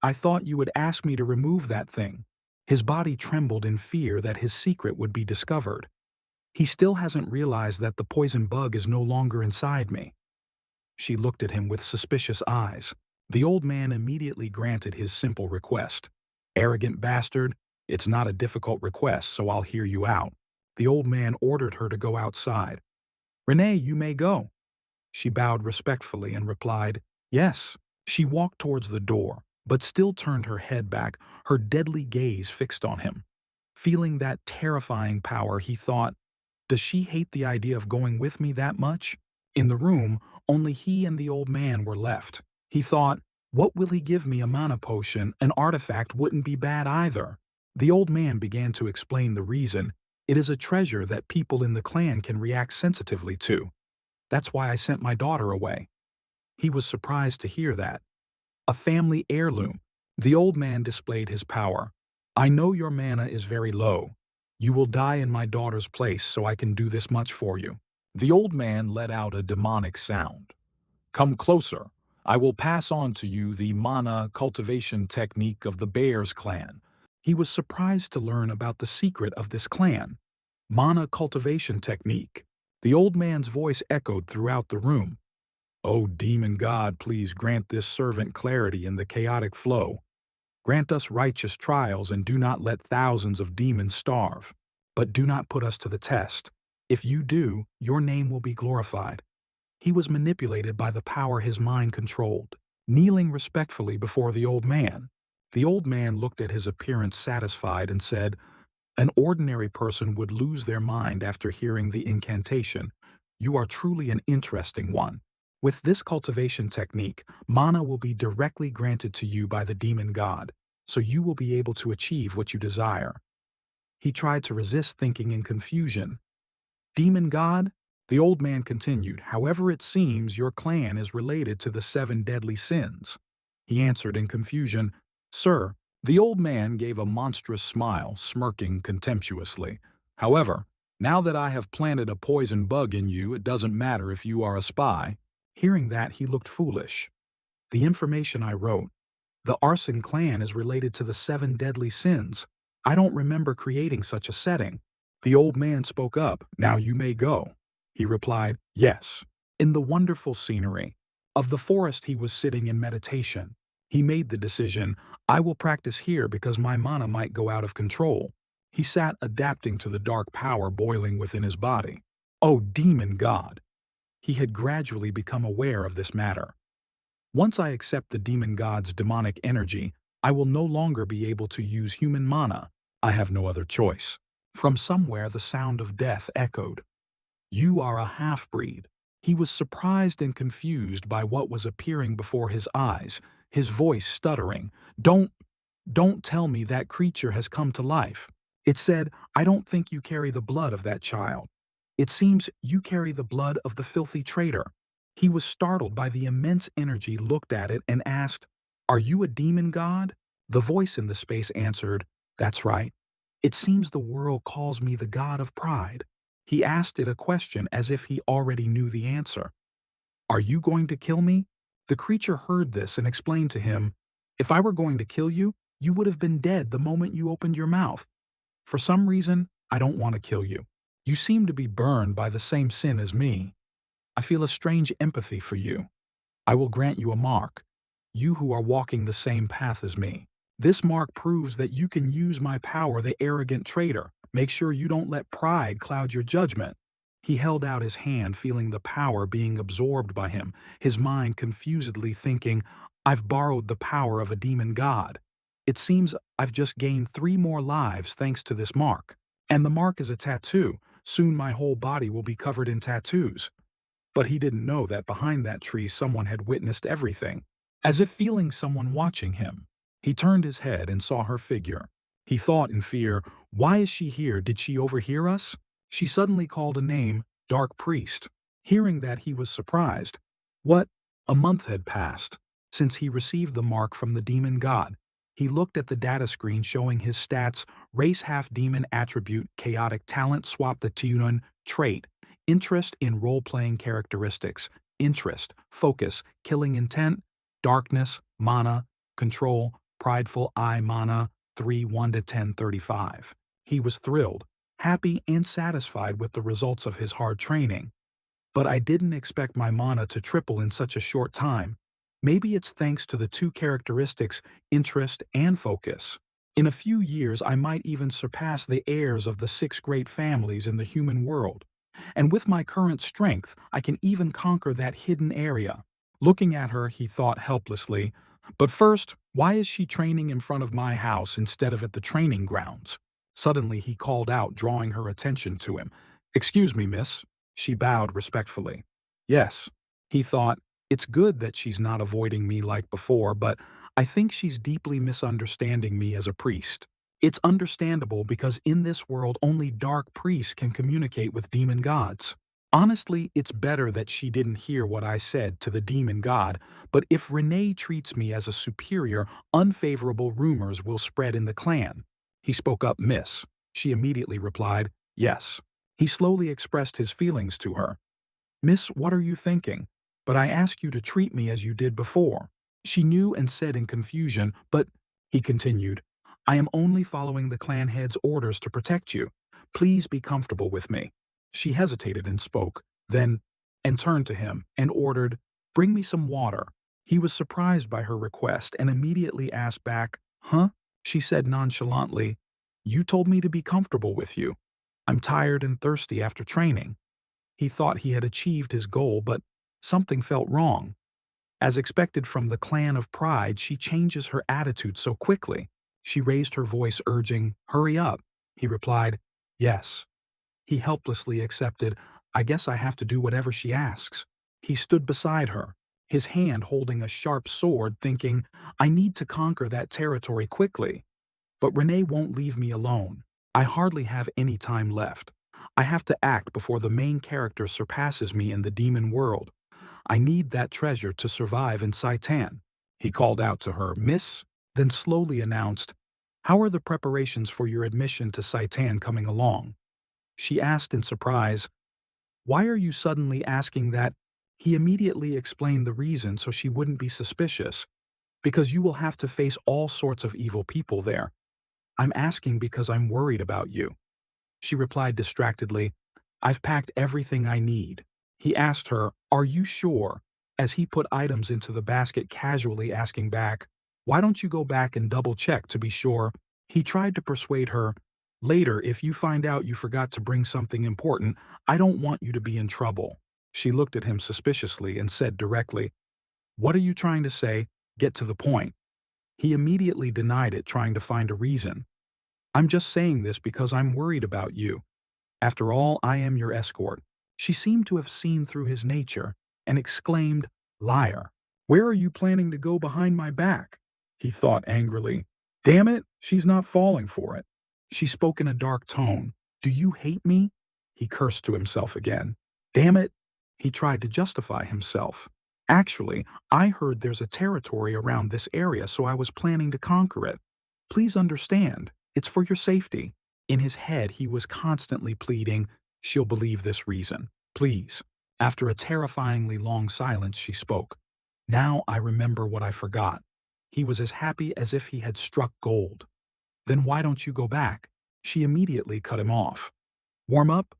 I thought you would ask me to remove that thing. His body trembled in fear that his secret would be discovered. He still hasn't realized that the poison bug is no longer inside me. She looked at him with suspicious eyes. The old man immediately granted his simple request. Arrogant bastard, it's not a difficult request, so I'll hear you out. The old man ordered her to go outside. Renee, you may go. She bowed respectfully and replied, yes. She walked towards the door, but still turned her head back, her deadly gaze fixed on him. Feeling that terrifying power, he thought, does she hate the idea of going with me that much? In the room, only he and the old man were left. He thought, what will he give me? A mana potion, an artifact wouldn't be bad either. The old man began to explain the reason. It is a treasure that people in the clan can react sensitively to. That's why I sent my daughter away. He was surprised to hear that. A family heirloom. The old man displayed his power. I know your mana is very low. You will die in my daughter's place, so I can do this much for you. The old man let out a demonic sound. Come closer. I will pass on to you the mana cultivation technique of the Bears clan. He was surprised to learn about the secret of this clan. Mana cultivation technique. The old man's voice echoed throughout the room. O demon god, please grant this servant clarity in the chaotic flow. Grant us righteous trials and do not let thousands of demons starve. But do not put us to the test. If you do, your name will be glorified. He was manipulated by the power his mind controlled. Kneeling respectfully before the old man, The old man looked at his appearance satisfied and said, "An ordinary person would lose their mind after hearing the incantation. You are truly an interesting one. With this cultivation technique, mana will be directly granted to you by the demon god, so you will be able to achieve what you desire." He tried to resist thinking in confusion. "Demon god?" The old man continued, "However, it seems your clan is related to the 7 deadly sins." He answered in confusion, "Sir." The old man gave a monstrous smile, smirking contemptuously. "However, now that I have planted a poison bug in you, it doesn't matter if you are a spy." Hearing that, he looked foolish. "The information I wrote. The arson clan is related to the 7 deadly sins. I don't remember creating such a setting." The old man spoke up. "Now you may go." He replied, "Yes." In the wonderful scenery of the forest he was sitting in meditation. He made the decision, "I will practice here because my mana might go out of control." He sat adapting to the dark power boiling within his body. Oh, demon god! He had gradually become aware of this matter. Once I accept the demon god's demonic energy, I will no longer be able to use human mana. I have no other choice. From somewhere the sound of death echoed. "You are a half-breed." He was surprised and confused by what was appearing before his eyes, his voice stuttering. Don't tell me that creature has come to life." It said, "I don't think you carry the blood of that child. It seems you carry the blood of the filthy traitor." He was startled by the immense energy, looked at it, and asked, "Are you a demon god?" The voice in the space answered, "That's right. It seems the world calls me the god of pride." He asked it a question as if he already knew the answer. "Are you going to kill me?" The creature heard this and explained to him, "If I were going to kill you, you would have been dead the moment you opened your mouth. For some reason, I don't want to kill you. You seem to be burned by the same sin as me. I feel a strange empathy for you. I will grant you a mark, you who are walking the same path as me. This mark proves that you can use my power, the arrogant traitor. Make sure you don't let pride cloud your judgment." He held out his hand, feeling the power being absorbed by him, his mind confusedly thinking, "I've borrowed the power of a demon god. It seems I've just gained 3 more lives thanks to this mark. And the mark is a tattoo. Soon my whole body will be covered in tattoos." But he didn't know that behind that tree someone had witnessed everything. As if feeling someone watching him, he turned his head and saw her figure. He thought in fear, "Why is she here? Did she overhear us?" She suddenly called a name, "Dark Priest." Hearing that, he was surprised. What? A month had passed since he received the mark from the demon god. He looked at the data screen showing his stats: race half-demon, attribute chaotic, talent swap the tune, trait interest in role-playing characteristics, interest, focus, killing intent, darkness, mana, control, prideful, mana, 3 1 to 10 35. He was thrilled, happy, and satisfied with the results of his hard training. "But I didn't expect my mana to triple in such a short time. Maybe it's thanks to the 2 characteristics, interest and focus. In a few years I might even surpass the heirs of the 6 great families in the human world. And with my current strength, I can even conquer that hidden area." Looking at her, he thought helplessly, "But first, why is she training in front of my house instead of at the training grounds?" Suddenly he called out, drawing her attention to him. "Excuse me, miss." She bowed respectfully. "Yes." He thought, "It's good that she's not avoiding me like before, but I think she's deeply misunderstanding me as a priest." It's understandable because in this world only dark priests can communicate with demon gods. Honestly, it's better that she didn't hear what I said to the demon god, but if Renee treats me as a superior, unfavorable rumors will spread in the clan. He spoke up, "Miss." She immediately replied, "Yes." He slowly expressed his feelings to her. "Miss, what are you thinking? But I ask you to treat me as you did before." She knew and said in confusion, "But," he continued, "I am only following the clan head's orders to protect you. Please be comfortable with me." She hesitated and spoke, then, and turned to him and ordered, "Bring me some water." He was surprised by her request and immediately asked back, "Huh?" She said nonchalantly, "You told me to be comfortable with you. I'm tired and thirsty after training." He thought he had achieved his goal, but something felt wrong. As expected from the clan of Pride, she changes her attitude so quickly. She raised her voice urging, "Hurry up." He replied, "Yes." He helplessly accepted, "I guess I have to do whatever she asks." He stood beside her, his hand holding a sharp sword, thinking, "I need to conquer that territory quickly. But Renee won't leave me alone. I hardly have any time left. I have to act before the main character surpasses me in the demon world. I need that treasure to survive in Saitan." He called out to her, "Miss," then slowly announced, "How are the preparations for your admission to Saitan coming along?" She asked in surprise, "Why are you suddenly asking that?" He immediately explained the reason so she wouldn't be suspicious. "Because you will have to face all sorts of evil people there. I'm asking because I'm worried about you." She replied distractedly, "I've packed everything I need." He asked her, "Are you sure?" as he put items into the basket, casually asking back, "Why don't you go back and double-check to be sure?" He tried to persuade her, "Later, if you find out you forgot to bring something important, I don't want you to be in trouble." She looked at him suspiciously and said directly, "What are you trying to say? Get to the point." He immediately denied it, trying to find a reason. "I'm just saying this because I'm worried about you. After all, I am your escort." She seemed to have seen through his nature and exclaimed, "Liar! Where are you planning to go behind my back?" He thought angrily, "Damn it, she's not falling for it." She spoke in a dark tone. "Do you hate me?" He cursed to himself again. "Damn it." He tried to justify himself. "Actually, I heard there's a territory around this area, so I was planning to conquer it. Please understand, it's for your safety." In his head, he was constantly pleading, "She'll believe this reason. Please." After a terrifyingly long silence, she spoke. "Now I remember what I forgot." He was as happy as if he had struck gold. "Then why don't you go back?" She immediately cut him off. "Warm up?"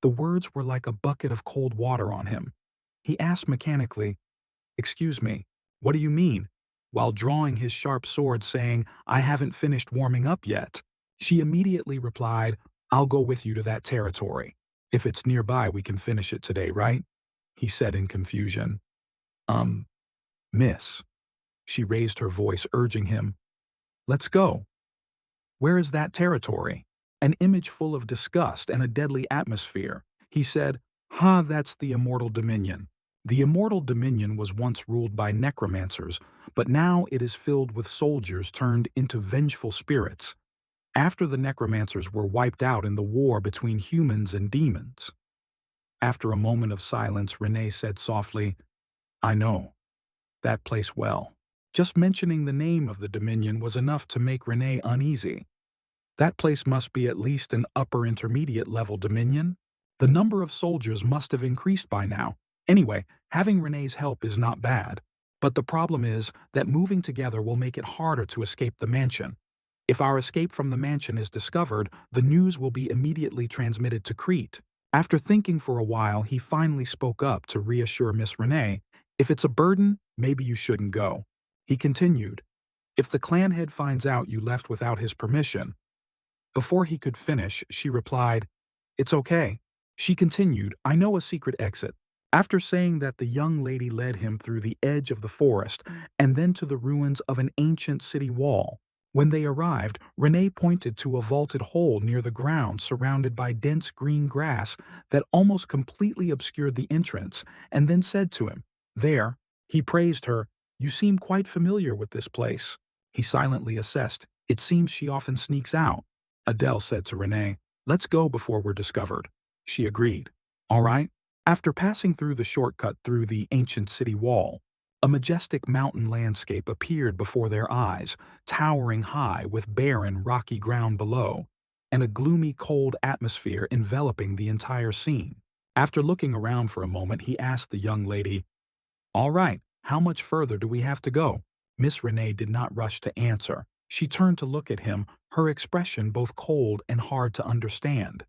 The words were like a bucket of cold water on him. He asked mechanically, "Excuse me, what do you mean?" while drawing his sharp sword, saying, "I haven't finished warming up yet." She immediately replied, "I'll go with you to that territory. If it's nearby, we can finish it today, right?" He said in confusion. Um, Miss." She raised her voice, urging him, "Let's go." "Where is that territory?" An image full of disgust and a deadly atmosphere. He said, That's the Immortal Dominion." The Immortal Dominion was once ruled by necromancers, but now it is filled with soldiers turned into vengeful spirits. After the necromancers were wiped out in the war between humans and demons. After a moment of silence, Renee said softly, "I know that place well." Just mentioning the name of the Dominion was enough to make Renee uneasy. That place must be at least an upper intermediate level Dominion. The number of soldiers must have increased by now. Anyway, having Renee's help is not bad. But the problem is that moving together will make it harder to escape the mansion. If our escape from the mansion is discovered, the news will be immediately transmitted to Crete. After thinking for a while, he finally spoke up to reassure Miss Renee, "If it's a burden, maybe you shouldn't go." He continued, "If the clan head finds out you left without his permission." Before he could finish, she replied, "It's okay." She continued, "I know a secret exit." After saying that, the young lady led him through the edge of the forest and then to the ruins of an ancient city wall. When they arrived, Renee pointed to a vaulted hole near the ground surrounded by dense green grass that almost completely obscured the entrance, and then said to him, "There." He praised her, "You seem quite familiar with this place." He silently assessed, "It seems she often sneaks out." Adele said to Renee, "Let's go before we're discovered." She agreed. "All right." After passing through the shortcut through the ancient city wall, a majestic mountain landscape appeared before their eyes, towering high with barren, rocky ground below, and a gloomy, cold atmosphere enveloping the entire scene. After looking around for a moment, he asked the young lady, "All right, how much further do we have to go?" Miss Renee did not rush to answer. She turned to look at him, her expression both cold and hard to understand.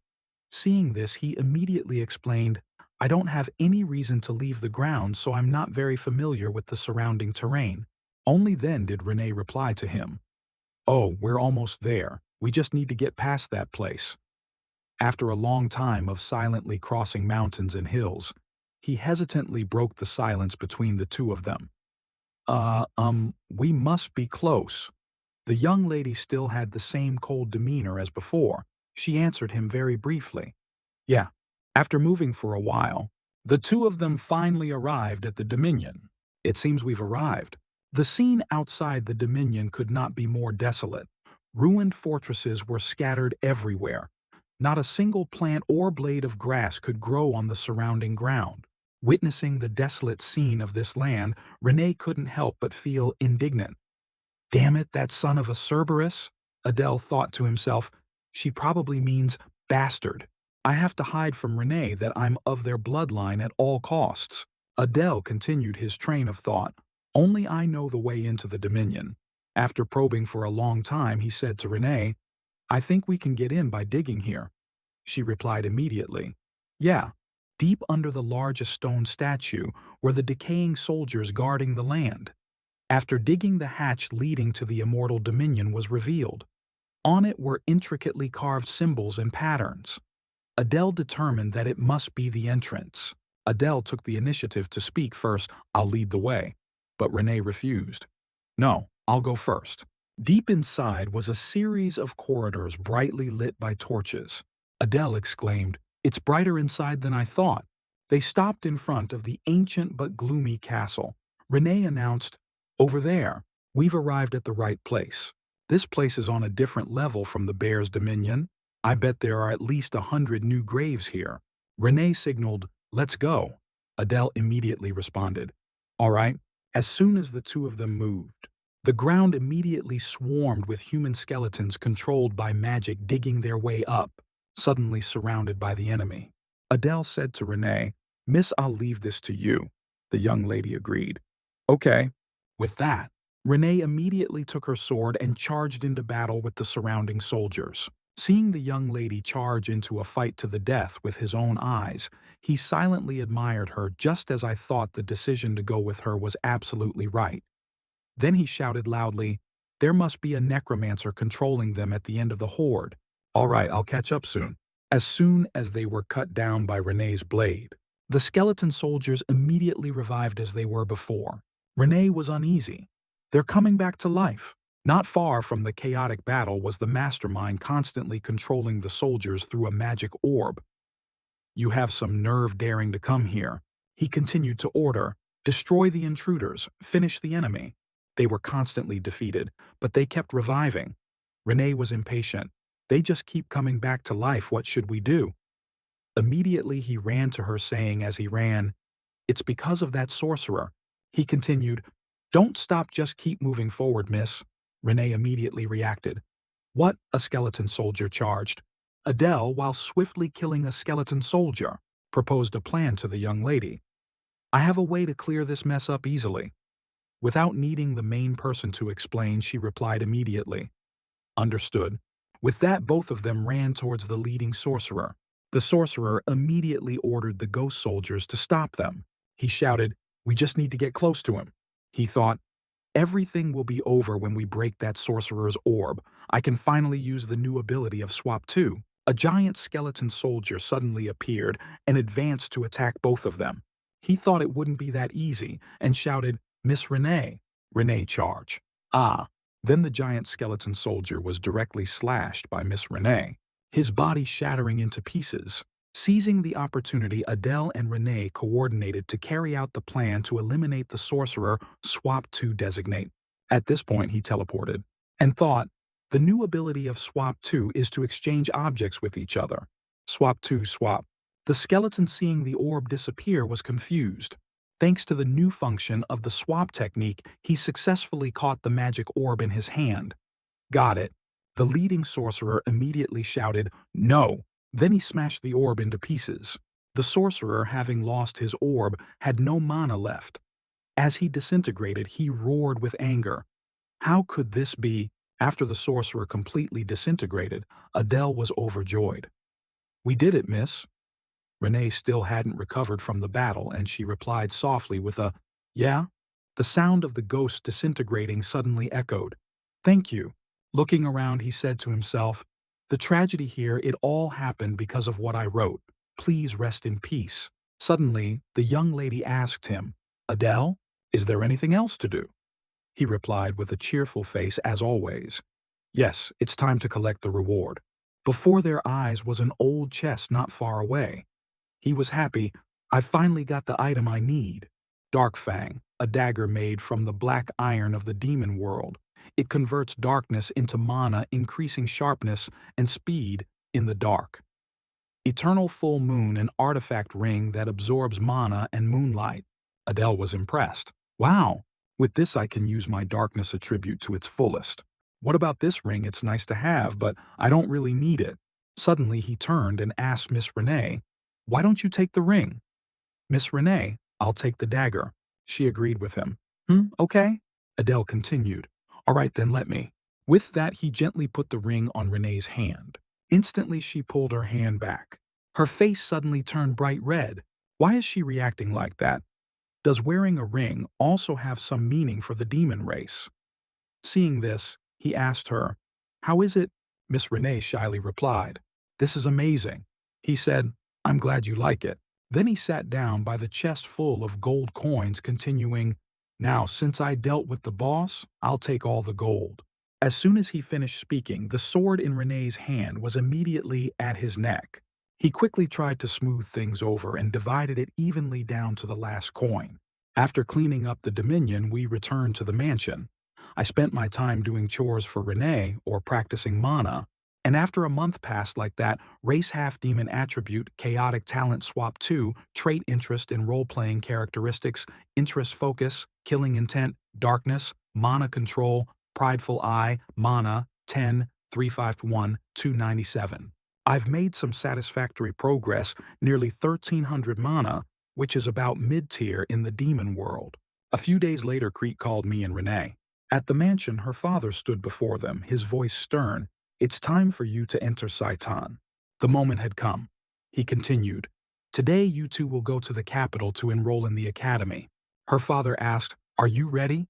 Seeing this, he immediately explained, "I don't have any reason to leave the ground, so I'm not very familiar with the surrounding terrain." Only then did Renee reply to him, "Oh, we're almost there. We just need to get past that place." After a long time of silently crossing mountains and hills, he hesitantly broke the silence between the two of them. We must be close." The young lady still had the same cold demeanor as before. She answered him very briefly. Yeah. After moving for a while, the two of them finally arrived at the Dominion. It seems we've arrived. The scene outside the Dominion could not be more desolate. Ruined fortresses were scattered everywhere. Not a single plant or blade of grass could grow on the surrounding ground. Witnessing the desolate scene of this land, Renee couldn't help but feel indignant. Damn it, that son of a Cerberus, Adele thought to himself. She probably means bastard. I have to hide from Renee that I'm of their bloodline at all costs. Adele continued his train of thought. Only I know the way into the Dominion. After probing for a long time, he said to Renee, I think we can get in by digging here. She replied immediately, Yeah. Deep under the largest stone statue were the decaying soldiers guarding the land. After digging, the hatch leading to the immortal Dominion was revealed. On it were intricately carved symbols and patterns. Adele determined that it must be the entrance. Adele took the initiative to speak first, I'll lead the way. But Renee refused. No, I'll go first. Deep inside was a series of corridors brightly lit by torches. Adele exclaimed, It's brighter inside than I thought. They stopped in front of the ancient but gloomy castle. Renee announced, Over there, we've arrived at the right place. This place is on a different level from the Bear's Dominion. I bet there are at least 100 new graves here. Renee signaled, Let's go. Adele immediately responded, All right. As soon as the two of them moved, the ground immediately swarmed with human skeletons controlled by magic digging their way up, suddenly surrounded by the enemy. Adele said to Renee, Miss, I'll leave this to you. The young lady agreed. Okay. With that, Renee immediately took her sword and charged into battle with the surrounding soldiers. Seeing the young lady charge into a fight to the death with his own eyes, he silently admired her just as I thought the decision to go with her was absolutely right. Then he shouted loudly, There must be a necromancer controlling them at the end of the horde. All right, I'll catch up soon. As soon as they were cut down by Renee's blade, the skeleton soldiers immediately revived as they were before. Renee was uneasy. They're coming back to life. Not far from the chaotic battle was the mastermind constantly controlling the soldiers through a magic orb. You have some nerve daring to come here. He continued to order, Destroy the intruders, finish the enemy. They were constantly defeated, but they kept reviving. Renee was impatient. They just keep coming back to life, what should we do? Immediately he ran to her saying as he ran, It's because of that sorcerer. He continued, Don't stop, just keep moving forward, miss. Renee immediately reacted. What? A skeleton soldier charged. Adele, while swiftly killing a skeleton soldier, proposed a plan to the young lady. I have a way to clear this mess up easily. Without needing the main person to explain, she replied immediately. Understood. With that, both of them ran towards the leading sorcerer. The sorcerer immediately ordered the ghost soldiers to stop them. He shouted, We just need to get close to him. He thought, Everything will be over when we break that sorcerer's orb. I can finally use the new ability of Swap 2. A giant skeleton soldier suddenly appeared and advanced to attack both of them. He thought it wouldn't be that easy and shouted, Miss Renee. Renee, charge. Ah. Then the giant skeleton soldier was directly slashed by Miss Renee, his body shattering into pieces. Seizing the opportunity, Adele and Renee coordinated to carry out the plan to eliminate the sorcerer Swap 2 designate. At this point, he teleported and thought, the new ability of Swap 2 is to exchange objects with each other. Swap 2 swap. The skeleton, seeing the orb disappear, was confused. Thanks to the new function of the swap technique, he successfully caught the magic orb in his hand. Got it. The leading sorcerer immediately shouted, No! Then he smashed the orb into pieces. The sorcerer, having lost his orb, had no mana left. As he disintegrated, he roared with anger. How could this be? After the sorcerer completely disintegrated, Adele was overjoyed. We did it, miss. Renee still hadn't recovered from the battle, and she replied softly with a, Yeah? The sound of the ghost disintegrating suddenly echoed. Thank you. Looking around, he said to himself, The tragedy here, it all happened because of what I wrote. Please rest in peace. Suddenly, the young lady asked him, Adele, is there anything else to do? he replied with a cheerful face as always. Yes, it's time to collect the reward. Before their eyes was an old chest not far away. He was happy. I finally got the item I need. Dark Fang, a dagger made from the black iron of the demon world. It converts darkness into mana, increasing sharpness and speed in the dark. Eternal Full Moon, an artifact ring that absorbs mana and moonlight. Adele was impressed. Wow, with this I can use my darkness attribute to its fullest. What about this ring? It's nice to have, but I don't really need it. Suddenly he turned and asked Miss Renee, why don't you take the ring? Miss Renee, I'll take the dagger. She agreed with him. Okay. Adele continued. All right, then let me. With that, he gently put the ring on Renee's hand. Instantly, she pulled her hand back. Her face suddenly turned bright red. Why is she reacting like that? Does wearing a ring also have some meaning for the demon race? Seeing this, he asked her, how is it? Miss Renee shyly replied, this is amazing. He said, I'm glad you like it. Then he sat down by the chest full of gold coins, continuing, now, since I dealt with the boss, I'll take all the gold. As soon as he finished speaking, the sword in Renee's hand was immediately at his neck. He quickly tried to smooth things over and divided it evenly down to the last coin. After cleaning up the Dominion, we returned to the mansion. I spent my time doing chores for Renee or practicing mana, and after a month passed like that, race half-demon attribute, chaotic talent swap 2, trait interest in role-playing characteristics, interest focus, killing intent, darkness, mana control, prideful eye, mana, 10, 351, 297. I've made some satisfactory progress, nearly 1,300 mana, which is about mid-tier in the demon world. A few days later, Crete called me and Renee. At the mansion, her father stood before them, his voice stern. It's time for you to enter Saitan. The moment had come. He continued, today you two will go to the capital to enroll in the academy. Her father asked, are you ready?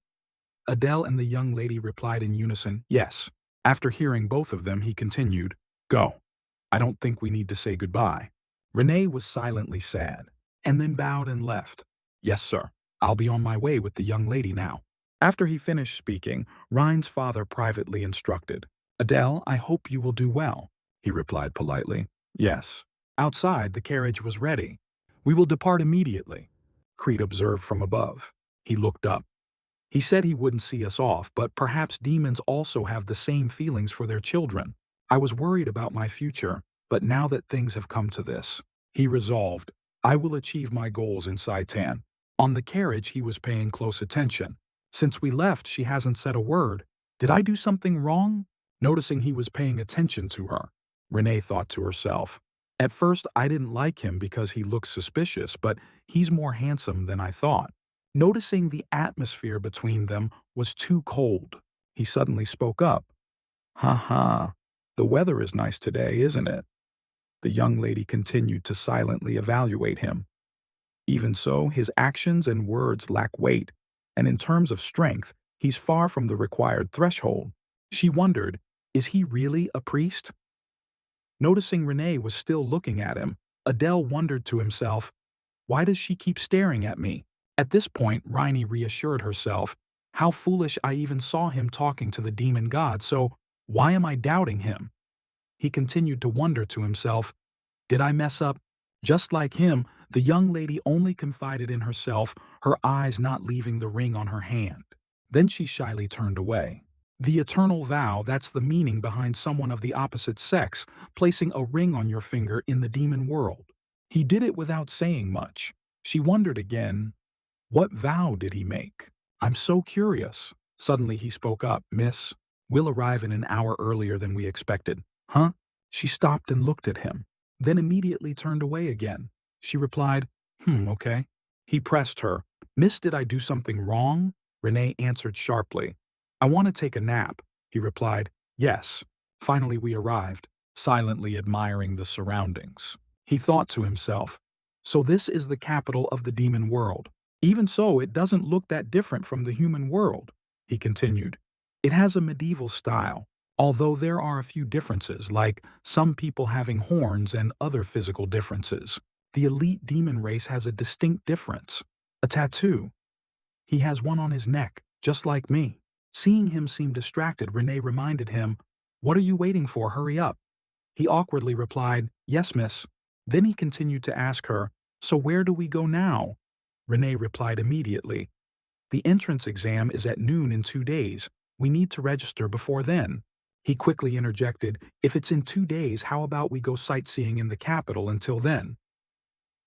Adele and the young lady replied in unison, yes. After hearing both of them, he continued, go. I don't think we need to say goodbye. Renee was silently sad, and then bowed and left. Yes, sir. I'll be on my way with the young lady now. After he finished speaking, Ryan's father privately instructed, Adele, I hope you will do well. He replied politely, yes. Outside, the carriage was ready. We will depart immediately. Crete observed from above. He looked up. He said he wouldn't see us off, but perhaps demons also have the same feelings for their children. I was worried about my future, but now that things have come to this, he resolved, I will achieve my goals in Saitan. On the carriage, he was paying close attention. Since we left, she hasn't said a word. Did I do something wrong? Noticing he was paying attention to her, Renee thought to herself, at first I didn't like him because he looked suspicious, but he's more handsome than I thought. Noticing the atmosphere between them was too cold, he suddenly spoke up. Ha ha, the weather is nice today, isn't it? The young lady continued to silently evaluate him. Even so, his actions and words lack weight, and in terms of strength, he's far from the required threshold. She wondered, is he really a priest? Noticing Renee was still looking at him, Adele wondered to himself, why does she keep staring at me? At this point, Riney reassured herself, how foolish, I even saw him talking to the demon god, so why am I doubting him? He continued to wonder to himself, did I mess up? Just like him, the young lady only confided in herself, her eyes not leaving the ring on her hand. Then she shyly turned away. The eternal vow, that's the meaning behind someone of the opposite sex placing a ring on your finger in the demon world. He did it without saying much. She wondered again, what vow did he make? I'm so curious. Suddenly he spoke up, Miss, we'll arrive in an hour earlier than we expected. Huh? She stopped and looked at him, then immediately turned away again. She replied, okay. He pressed her. Miss, did I do something wrong? Renee answered sharply. I want to take a nap. He replied, yes. Finally we arrived, silently admiring the surroundings. He thought to himself, so this is the capital of the demon world. Even so, it doesn't look that different from the human world. He continued, it has a medieval style, although there are a few differences, like some people having horns and other physical differences. The elite demon race has a distinct difference, a tattoo. He has one on his neck, just like me. Seeing him seem distracted, Renee reminded him, "What are you waiting for? Hurry up." He awkwardly replied, "Yes, miss." Then he continued to ask her, "So where do we go now?" Renee replied immediately, "The entrance exam is at noon in 2 days. We need to register before then." He quickly interjected, "If it's in 2 days, how about we go sightseeing in the capital until then?"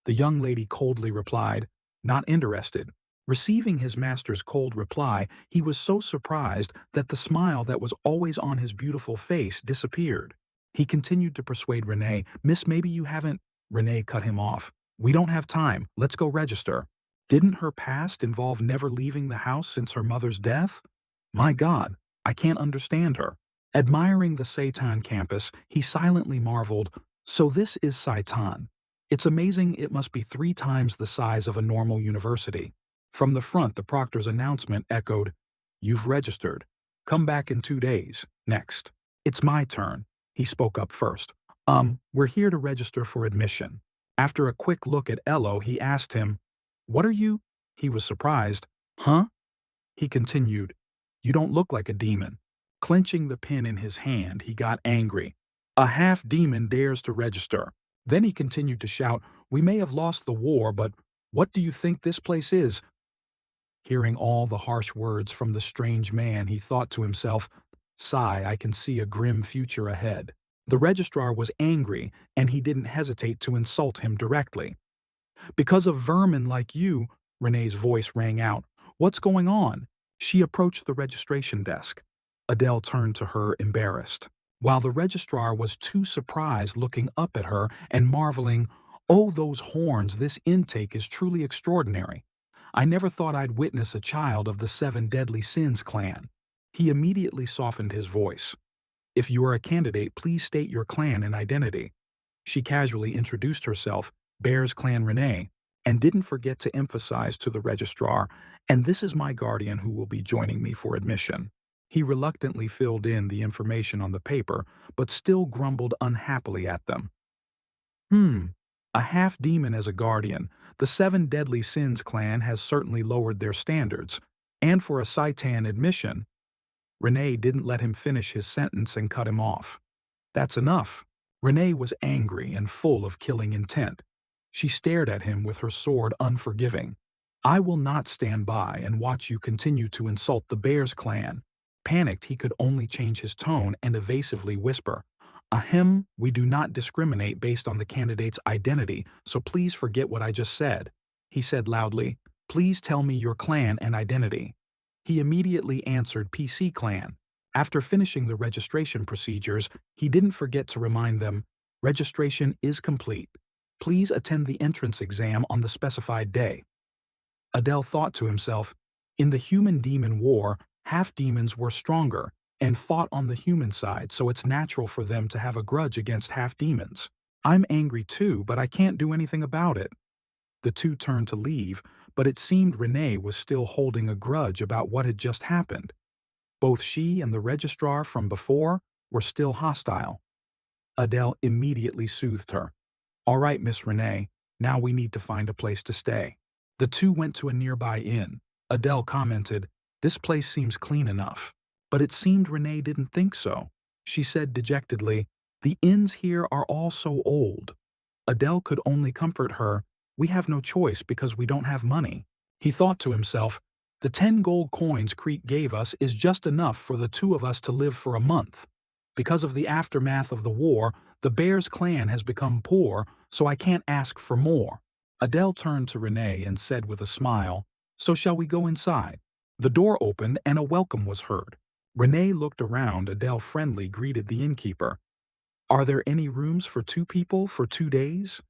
The young lady coldly replied, "Not interested." Receiving his master's cold reply, he was so surprised that the smile that was always on his beautiful face disappeared. He continued to persuade Renee, "Miss, maybe you haven't—" Renee cut him off. "We don't have time. Let's go register." Didn't her past involve never leaving the house since her mother's death? My God, I can't understand her. Admiring the Seitan campus, he silently marveled, "So this is Seitan. It's amazing it must be 3 times the size of a normal university." From the front, the proctor's announcement echoed, "You've registered. Come back in 2 days. Next." "It's my turn," he spoke up first. We're here to register for admission." After a quick look at Ello, he asked him, "What are you?" He was surprised. "Huh?" He continued, "You don't look like a demon." Clenching the pen in his hand, he got angry. "A half-demon dares to register." Then he continued to shout, "We may have lost the war, but what do you think this place is?" Hearing all the harsh words from the strange man, he thought to himself, "Sigh, I can see a grim future ahead." The registrar was angry, and he didn't hesitate to insult him directly. "Because of vermin like you," Renee's voice rang out. "What's going on?" She approached the registration desk. Adele turned to her embarrassed, while the registrar was too surprised, looking up at her and marveling, "Oh, those horns, this intake is truly extraordinary. I never thought I'd witness a child of the 7 Deadly Sins clan." He immediately softened his voice. "If you are a candidate, please state your clan and identity." She casually introduced herself, Bear's Clan Renee, and didn't forget to emphasize to the registrar, "And this is my guardian who will be joining me for admission." He reluctantly filled in the information on the paper, but still grumbled unhappily at them. A half-demon as a guardian. The 7 Deadly Sins clan has certainly lowered their standards. And for a Seitan admission, Renee didn't let him finish his sentence and cut him off. "That's enough." Renee was angry and full of killing intent. She stared at him with her sword unforgiving. "I will not stand by and watch you continue to insult the Bears clan." Panicked, he could only change his tone and evasively whisper, "Ahem, we do not discriminate based on the candidate's identity, so please forget what I just said." He said loudly, "Please tell me your clan and identity." He immediately answered PC clan. After finishing the registration procedures, he didn't forget to remind them, "Registration is complete. Please attend the entrance exam on the specified day." Adele thought to himself, in the human-demon war, half-demons were stronger and fought on the human side, so it's natural for them to have a grudge against half-demons. "I'm angry too, but I can't do anything about it." The two turned to leave, but it seemed Renee was still holding a grudge about what had just happened. Both she and the registrar from before were still hostile. Adele immediately soothed her. "All right, Miss Renee, now we need to find a place to stay." The two went to a nearby inn. Adele commented, "This place seems clean enough." But it seemed Renee didn't think so. She said dejectedly, "The inns here are all so old." Adele could only comfort her, "We have no choice because we don't have money." He thought to himself, "The 10 gold coins Crete gave us is just enough for the two of us to live for a month. Because of the aftermath of the war, the Bears clan has become poor, so I can't ask for more." Adele turned to Renee and said with a smile, "So shall we go inside?" The door opened and a welcome was heard. Renee looked around. Adele friendly greeted the innkeeper. "Are there any rooms for 2 people for 2 days?"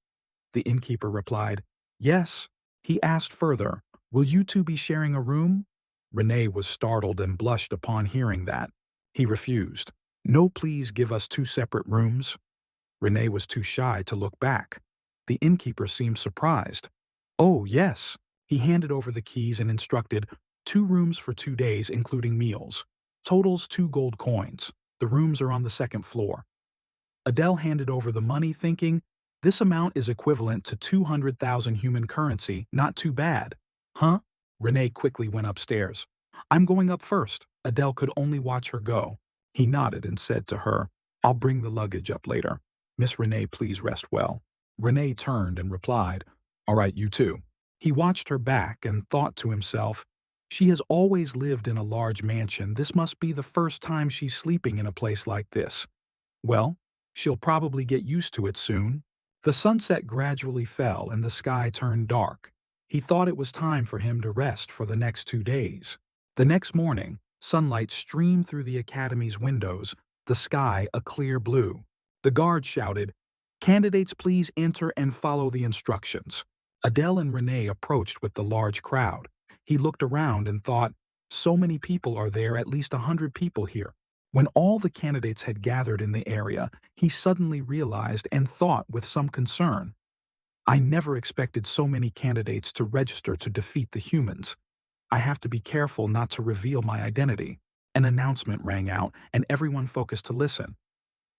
The innkeeper replied, "Yes." He asked further, "Will you two be sharing a room?" Renee was startled and blushed upon hearing that. He refused. "No, please give us 2 separate rooms." Renee was too shy to look back. The innkeeper seemed surprised. "Oh, yes." He handed over the keys and instructed, 2 rooms for 2 days including meals. Totals 2 gold coins. The rooms are on the 2nd floor. Adele handed over the money thinking, this amount is equivalent to 200,000 human currency, not too bad. "Huh?" Renee quickly went upstairs. I'm going up first. Adele could only watch her go. He nodded and said to her, I'll bring the luggage up later. Miss Renee, please rest well. Renee turned and replied, All right, you too. He watched her back and thought to himself, She has always lived in a large mansion. This must be the first time she's sleeping in a place like this. Well, she'll probably get used to it soon. The sunset gradually fell and the sky turned dark. He thought it was time for him to rest for the next 2 days. The next morning, sunlight streamed through the academy's windows, the sky a clear blue. The guard shouted, Candidates, please enter and follow the instructions. Adele and Renee approached with the large crowd. He looked around and thought, So many people are there, at least 100 people here. When all the candidates had gathered in the area, he suddenly realized and thought with some concern, I never expected so many candidates to register to defeat the humans. I have to be careful not to reveal my identity. An announcement rang out, and everyone focused to listen.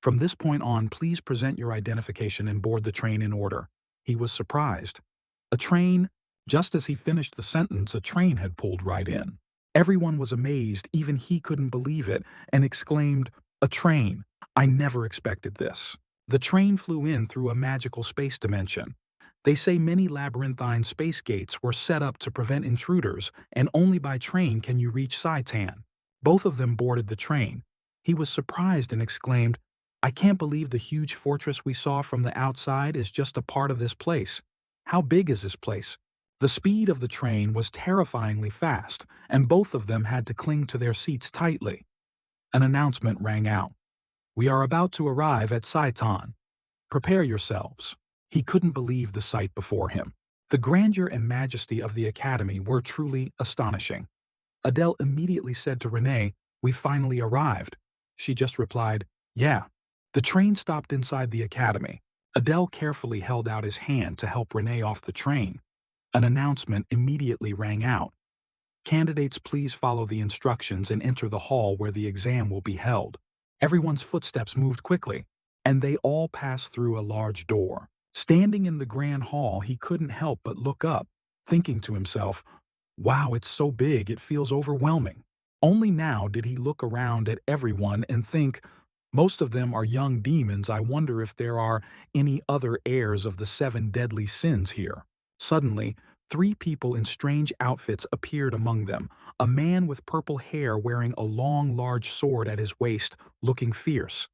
From this point on, please present your identification and board the train in order. He was surprised. A train? Just as he finished the sentence, a train had pulled right in. Everyone was amazed, even he couldn't believe it, and exclaimed, A train! I never expected this. The train flew in through a magical space dimension. They say many labyrinthine space gates were set up to prevent intruders, and only by train can you reach Saitan. Both of them boarded the train. He was surprised and exclaimed, I can't believe the huge fortress we saw from the outside is just a part of this place. How big is this place? The speed of the train was terrifyingly fast, and both of them had to cling to their seats tightly. An announcement rang out. We are about to arrive at Saitan. Prepare yourselves. He couldn't believe the sight before him. The grandeur and majesty of the academy were truly astonishing. Adele immediately said to Renee, We finally arrived. She just replied, Yeah. The train stopped inside the academy. Adele carefully held out his hand to help Renee off the train. An announcement immediately rang out. Candidates, please follow the instructions and enter the hall where the exam will be held. Everyone's footsteps moved quickly, and they all passed through a large door. Standing in the grand hall, he couldn't help but look up, thinking to himself, Wow, it's so big it feels overwhelming. Only now did he look around at everyone and think, Most of them are young demons. I wonder if there are any other heirs of the 7 deadly sins here. Suddenly, 3 people in strange outfits appeared among them, a man with purple hair wearing a long, large sword at his waist, looking fierce.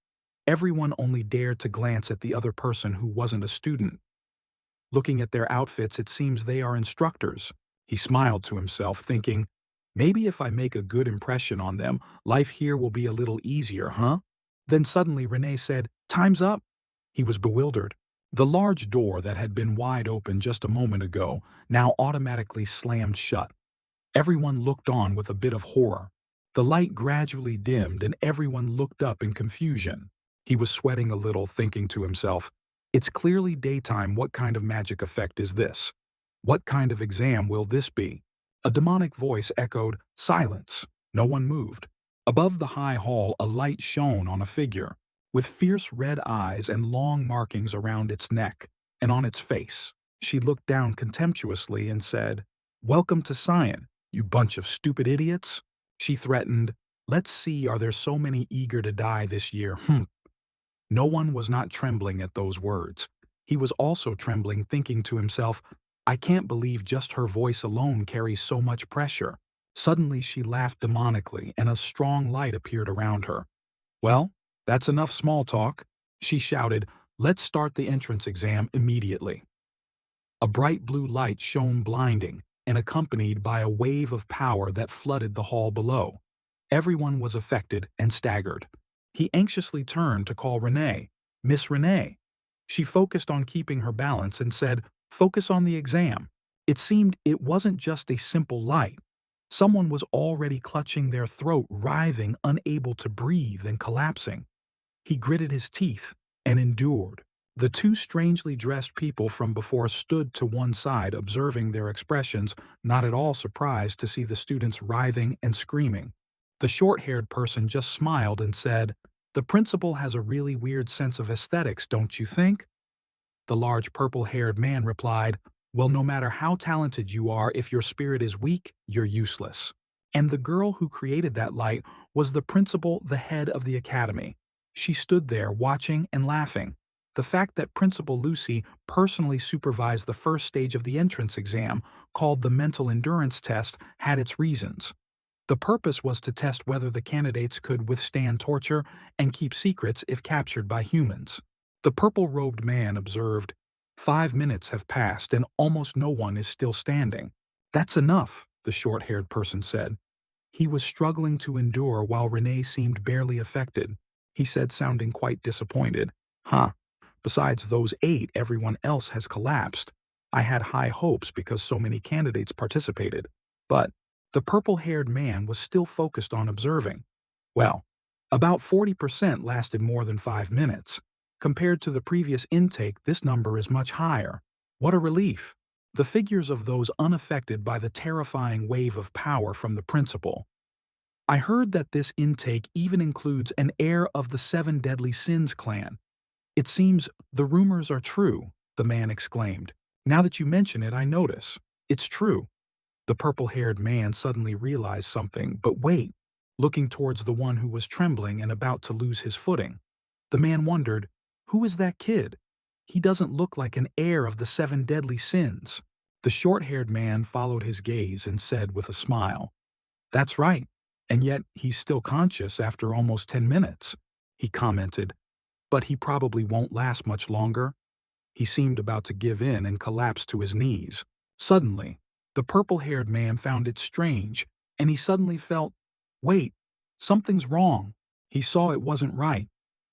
Everyone only dared to glance at the other person who wasn't a student. Looking at their outfits, it seems they are instructors. He smiled to himself, thinking, Maybe if I make a good impression on them, life here will be a little easier, huh? Then suddenly Renee said, Time's up. He was bewildered. The large door that had been wide open just a moment ago now automatically slammed shut. Everyone looked on with a bit of horror. The light gradually dimmed and everyone looked up in confusion. He was sweating a little, thinking to himself, It's clearly daytime. What kind of magic effect is this? What kind of exam will this be? A demonic voice echoed, Silence. No one moved. Above the high hall, a light shone on a figure, with fierce red eyes and long markings around its neck and on its face. She looked down contemptuously and said, Welcome to Sion, you bunch of stupid idiots. She threatened, Let's see, are there so many eager to die this year? No one was not trembling at those words. He was also trembling, thinking to himself, I can't believe just her voice alone carries so much pressure. Suddenly she laughed demonically and a strong light appeared around her. Well, that's enough small talk. She shouted, Let's start the entrance exam immediately. A bright blue light shone blinding and accompanied by a wave of power that flooded the hall below. Everyone was affected and staggered. He anxiously turned to call Renee. Miss Renee. She focused on keeping her balance and said, Focus on the exam. It seemed it wasn't just a simple light. Someone was already clutching their throat, writhing, unable to breathe and collapsing. He gritted his teeth and endured. The 2 strangely dressed people from before stood to one side, observing their expressions, not at all surprised to see the students writhing and screaming. The short-haired person just smiled and said, The principal has a really weird sense of aesthetics, don't you think? The large purple-haired man replied, Well, no matter how talented you are, if your spirit is weak, you're useless. And the girl who created that light was the principal, the head of the academy. She stood there watching and laughing. The fact that Principal Lucy personally supervised the first stage of the entrance exam, called the mental endurance test, had its reasons. The purpose was to test whether the candidates could withstand torture and keep secrets if captured by humans. The purple-robed man observed, 5 minutes have passed and almost no one is still standing. That's enough, the short-haired person said. He was struggling to endure while Renee seemed barely affected. He said, sounding quite disappointed. Huh. Besides those 8, everyone else has collapsed. I had high hopes because so many candidates participated. But the purple-haired man was still focused on observing. Well, about 40% lasted more than 5 minutes. Compared to the previous intake, this number is much higher. What a relief! The figures of those unaffected by the terrifying wave of power from the principal. I heard that this intake even includes an heir of the 7 Deadly Sins clan. It seems the rumors are true, the man exclaimed. Now that you mention it, I notice. It's true. The purple-haired man suddenly realized something, but wait, looking towards the one who was trembling and about to lose his footing. The man wondered, who is that kid? He doesn't look like an heir of the 7 Deadly Sins. The short-haired man followed his gaze and said with a smile, That's right, and yet he's still conscious after almost 10 minutes. He commented, but he probably won't last much longer. He seemed about to give in and collapse to his knees. Suddenly, the purple-haired man found it strange, and he suddenly felt, wait, something's wrong. He saw it wasn't right.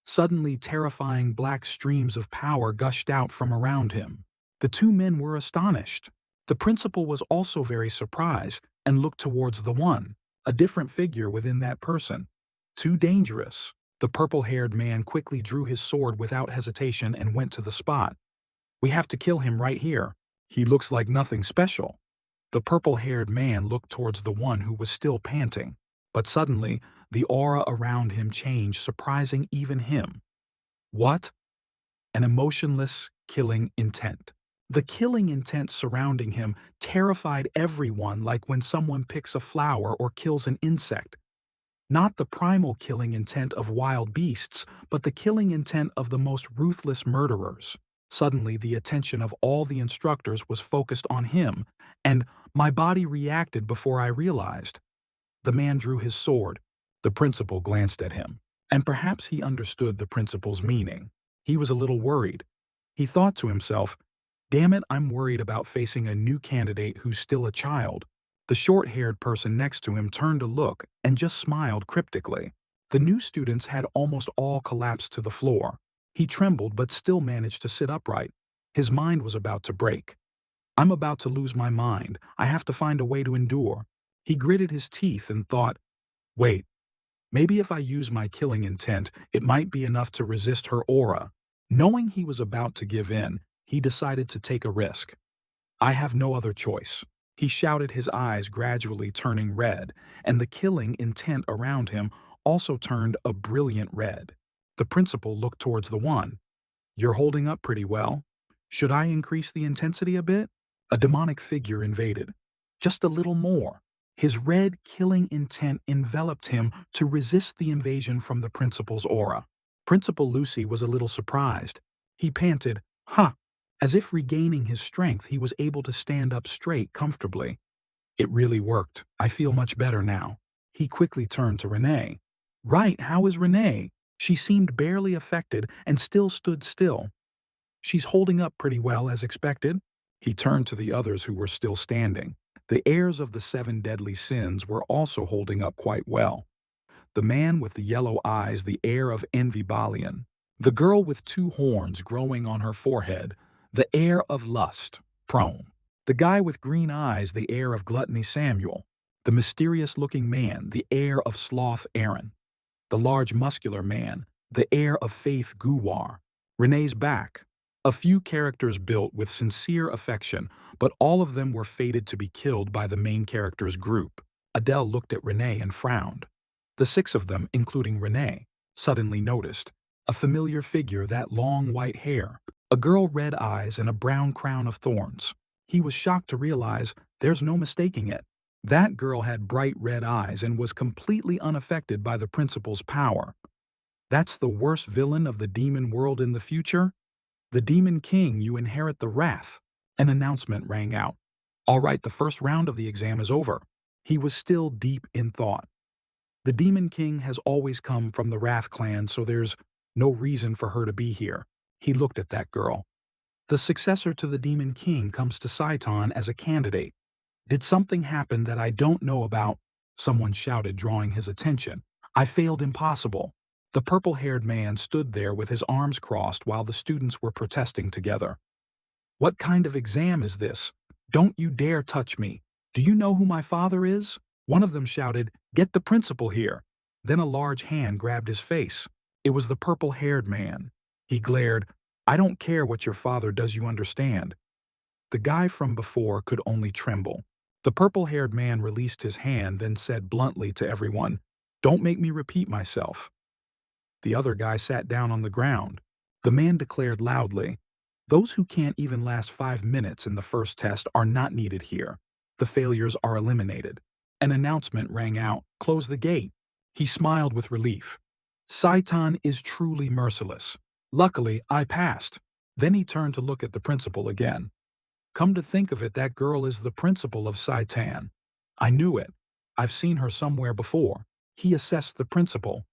Suddenly, terrifying black streams of power gushed out from around him. The 2 men were astonished. The principal was also very surprised and looked towards the one, a different figure within that person. Too dangerous. The purple-haired man quickly drew his sword without hesitation and went to the spot. We have to kill him right here. He looks like nothing special. The purple-haired man looked towards the one who was still panting, but suddenly the aura around him changed, surprising even him. What? An emotionless, killing intent. The killing intent surrounding him terrified everyone, like when someone picks a flower or kills an insect. Not the primal killing intent of wild beasts, but the killing intent of the most ruthless murderers. Suddenly, the attention of all the instructors was focused on him, and my body reacted before I realized. The man drew his sword. The principal glanced at him, and perhaps he understood the principal's meaning. He was a little worried. He thought to himself, damn it, I'm worried about facing a new candidate who's still a child. The short-haired person next to him turned to look and just smiled cryptically. The new students had almost all collapsed to the floor. He trembled but still managed to sit upright. His mind was about to break. I'm about to lose my mind. I have to find a way to endure. He gritted his teeth and thought, wait, maybe if I use my killing intent, it might be enough to resist her aura. Knowing he was about to give in, he decided to take a risk. I have no other choice. He shouted, his eyes gradually turning red, and the killing intent around him also turned a brilliant red. The principal looked towards the one. You're holding up pretty well. Should I increase the intensity a bit? A demonic figure invaded. Just a little more. His red killing intent enveloped him to resist the invasion from the principal's aura. Principal Lucy was a little surprised. He panted, huh. As if regaining his strength, he was able to stand up straight comfortably. It really worked. I feel much better now. He quickly turned to Renee. Right, how is Renee? She seemed barely affected and still stood still. She's holding up pretty well as expected. He turned to the others who were still standing. The heirs of the 7 Deadly Sins were also holding up quite well. The man with the yellow eyes, the heir of Envy Balian. The girl with 2 horns growing on her forehead, the heir of Lust, Prone. The guy with green eyes, the heir of Gluttony, Samuel. The mysterious-looking man, the heir of Sloth, Aaron. The large muscular man, the heir of Faith, Guwar. Renee's back. A few characters built with sincere affection, but all of them were fated to be killed by the main character's group. Adele looked at Renee and frowned. The 6 of them, including Renee, suddenly noticed a familiar figure, that long white hair, a girl, red eyes, and a brown crown of thorns. He was shocked to realize there's no mistaking it. That girl had bright red eyes and was completely unaffected by the principal's power. That's the worst villain of the demon world in the future? The Demon King, you inherit the wrath. An announcement rang out. All right, the first round of the exam is over. He was still deep in thought. The Demon King has always come from the Wrath clan, so there's no reason for her to be here. He looked at that girl. The successor to the Demon King comes to Saitan as a candidate. Did something happen that I don't know about? Someone shouted, drawing his attention. I failed impossible. The purple-haired man stood there with his arms crossed while the students were protesting together. What kind of exam is this? Don't you dare touch me. Do you know who my father is? One of them shouted, Get the principal here. Then a large hand grabbed his face. It was the purple-haired man. He glared, I don't care what your father does, you understand. The guy from before could only tremble. The purple-haired man released his hand, then said bluntly to everyone, Don't make me repeat myself. The other guy sat down on the ground. The man declared loudly, Those who can't even last 5 minutes in the first test are not needed here. The failures are eliminated. An announcement rang out, Close the gate. He smiled with relief. Saitan is truly merciless. Luckily, I passed. Then he turned to look at the principal again. Come to think of it, that girl is the principal of Saitan. I knew it. I've seen her somewhere before. He assessed the principal.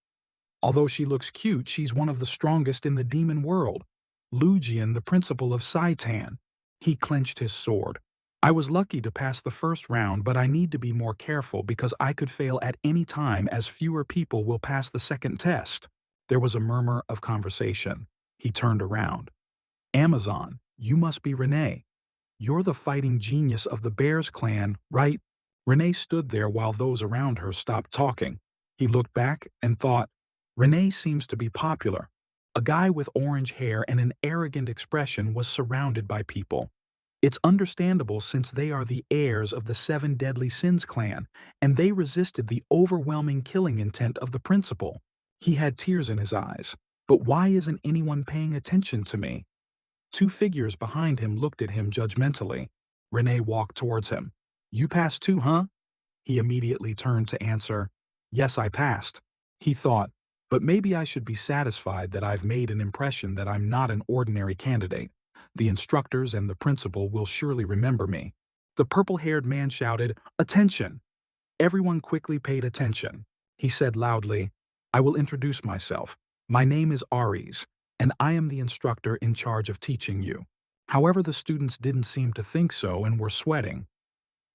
Although she looks cute, she's one of the strongest in the demon world. Lugian, the principal of Saitan. He clenched his sword. I was lucky to pass the first round, but I need to be more careful because I could fail at any time as fewer people will pass the second test. There was a murmur of conversation. He turned around. Amazon, you must be Renee. You're the fighting genius of the Bears clan, right? Renee stood there while those around her stopped talking. He looked back and thought, Renee seems to be popular. A guy with orange hair and an arrogant expression was surrounded by people. It's understandable since they are the heirs of the 7 Deadly Sins clan, and they resisted the overwhelming killing intent of the principal. He had tears in his eyes. But why isn't anyone paying attention to me? 2 figures behind him looked at him judgmentally. Renee walked towards him. You passed too, huh? He immediately turned to answer, Yes, I passed. He thought, but maybe I should be satisfied that I've made an impression that I'm not an ordinary candidate. The instructors and the principal will surely remember me. The purple-haired man shouted, Attention! Everyone quickly paid attention. He said loudly, I will introduce myself. My name is Aries, and I am the instructor in charge of teaching you. However, the students didn't seem to think so and were sweating.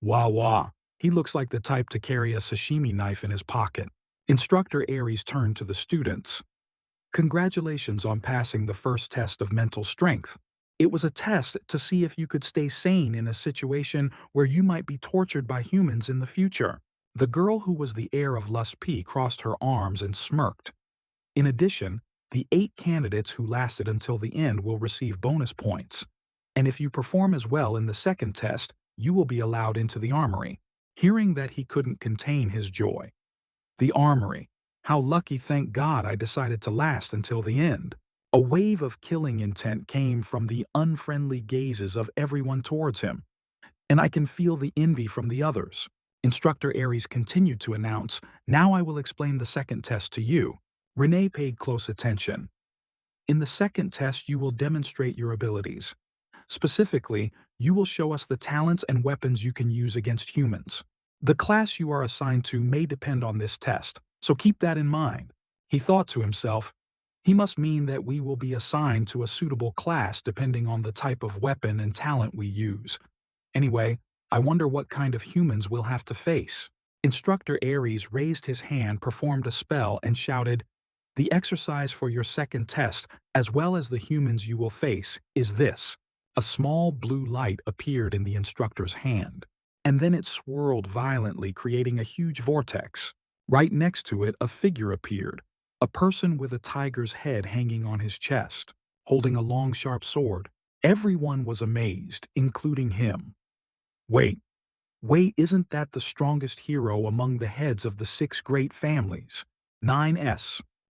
Wah wah, he looks like the type to carry a sashimi knife in his pocket. Instructor Aries turned to the students. Congratulations on passing the first test of mental strength. It was a test to see if you could stay sane in a situation where you might be tortured by humans in the future. The girl who was the heir of Lust P crossed her arms and smirked. In addition, the 8 candidates who lasted until the end will receive bonus points. And if you perform as well in the second test, you will be allowed into the armory. Hearing that, he couldn't contain his joy. The armory. How lucky, thank God I decided to last until the end. A wave of killing intent came from the unfriendly gazes of everyone towards him. And I can feel the envy from the others. Instructor Aries continued to announce, Now I will explain the second test to you. Renee paid close attention. In the second test, you will demonstrate your abilities. Specifically, you will show us the talents and weapons you can use against humans. The class you are assigned to may depend on this test, so keep that in mind. He thought to himself, he must mean that we will be assigned to a suitable class depending on the type of weapon and talent we use. Anyway, I wonder what kind of humans we'll have to face. Instructor Aries raised his hand, performed a spell, and shouted, The exercise for your second test, as well as the humans you will face, is this. A small blue light appeared in the instructor's hand, and then it swirled violently, creating a huge vortex. Right next to it, a figure appeared, a person with a tiger's head hanging on his chest, holding a long, sharp sword. Everyone was amazed, including him. Wait, isn't that the strongest hero among the heads of the 6 great families? 9S.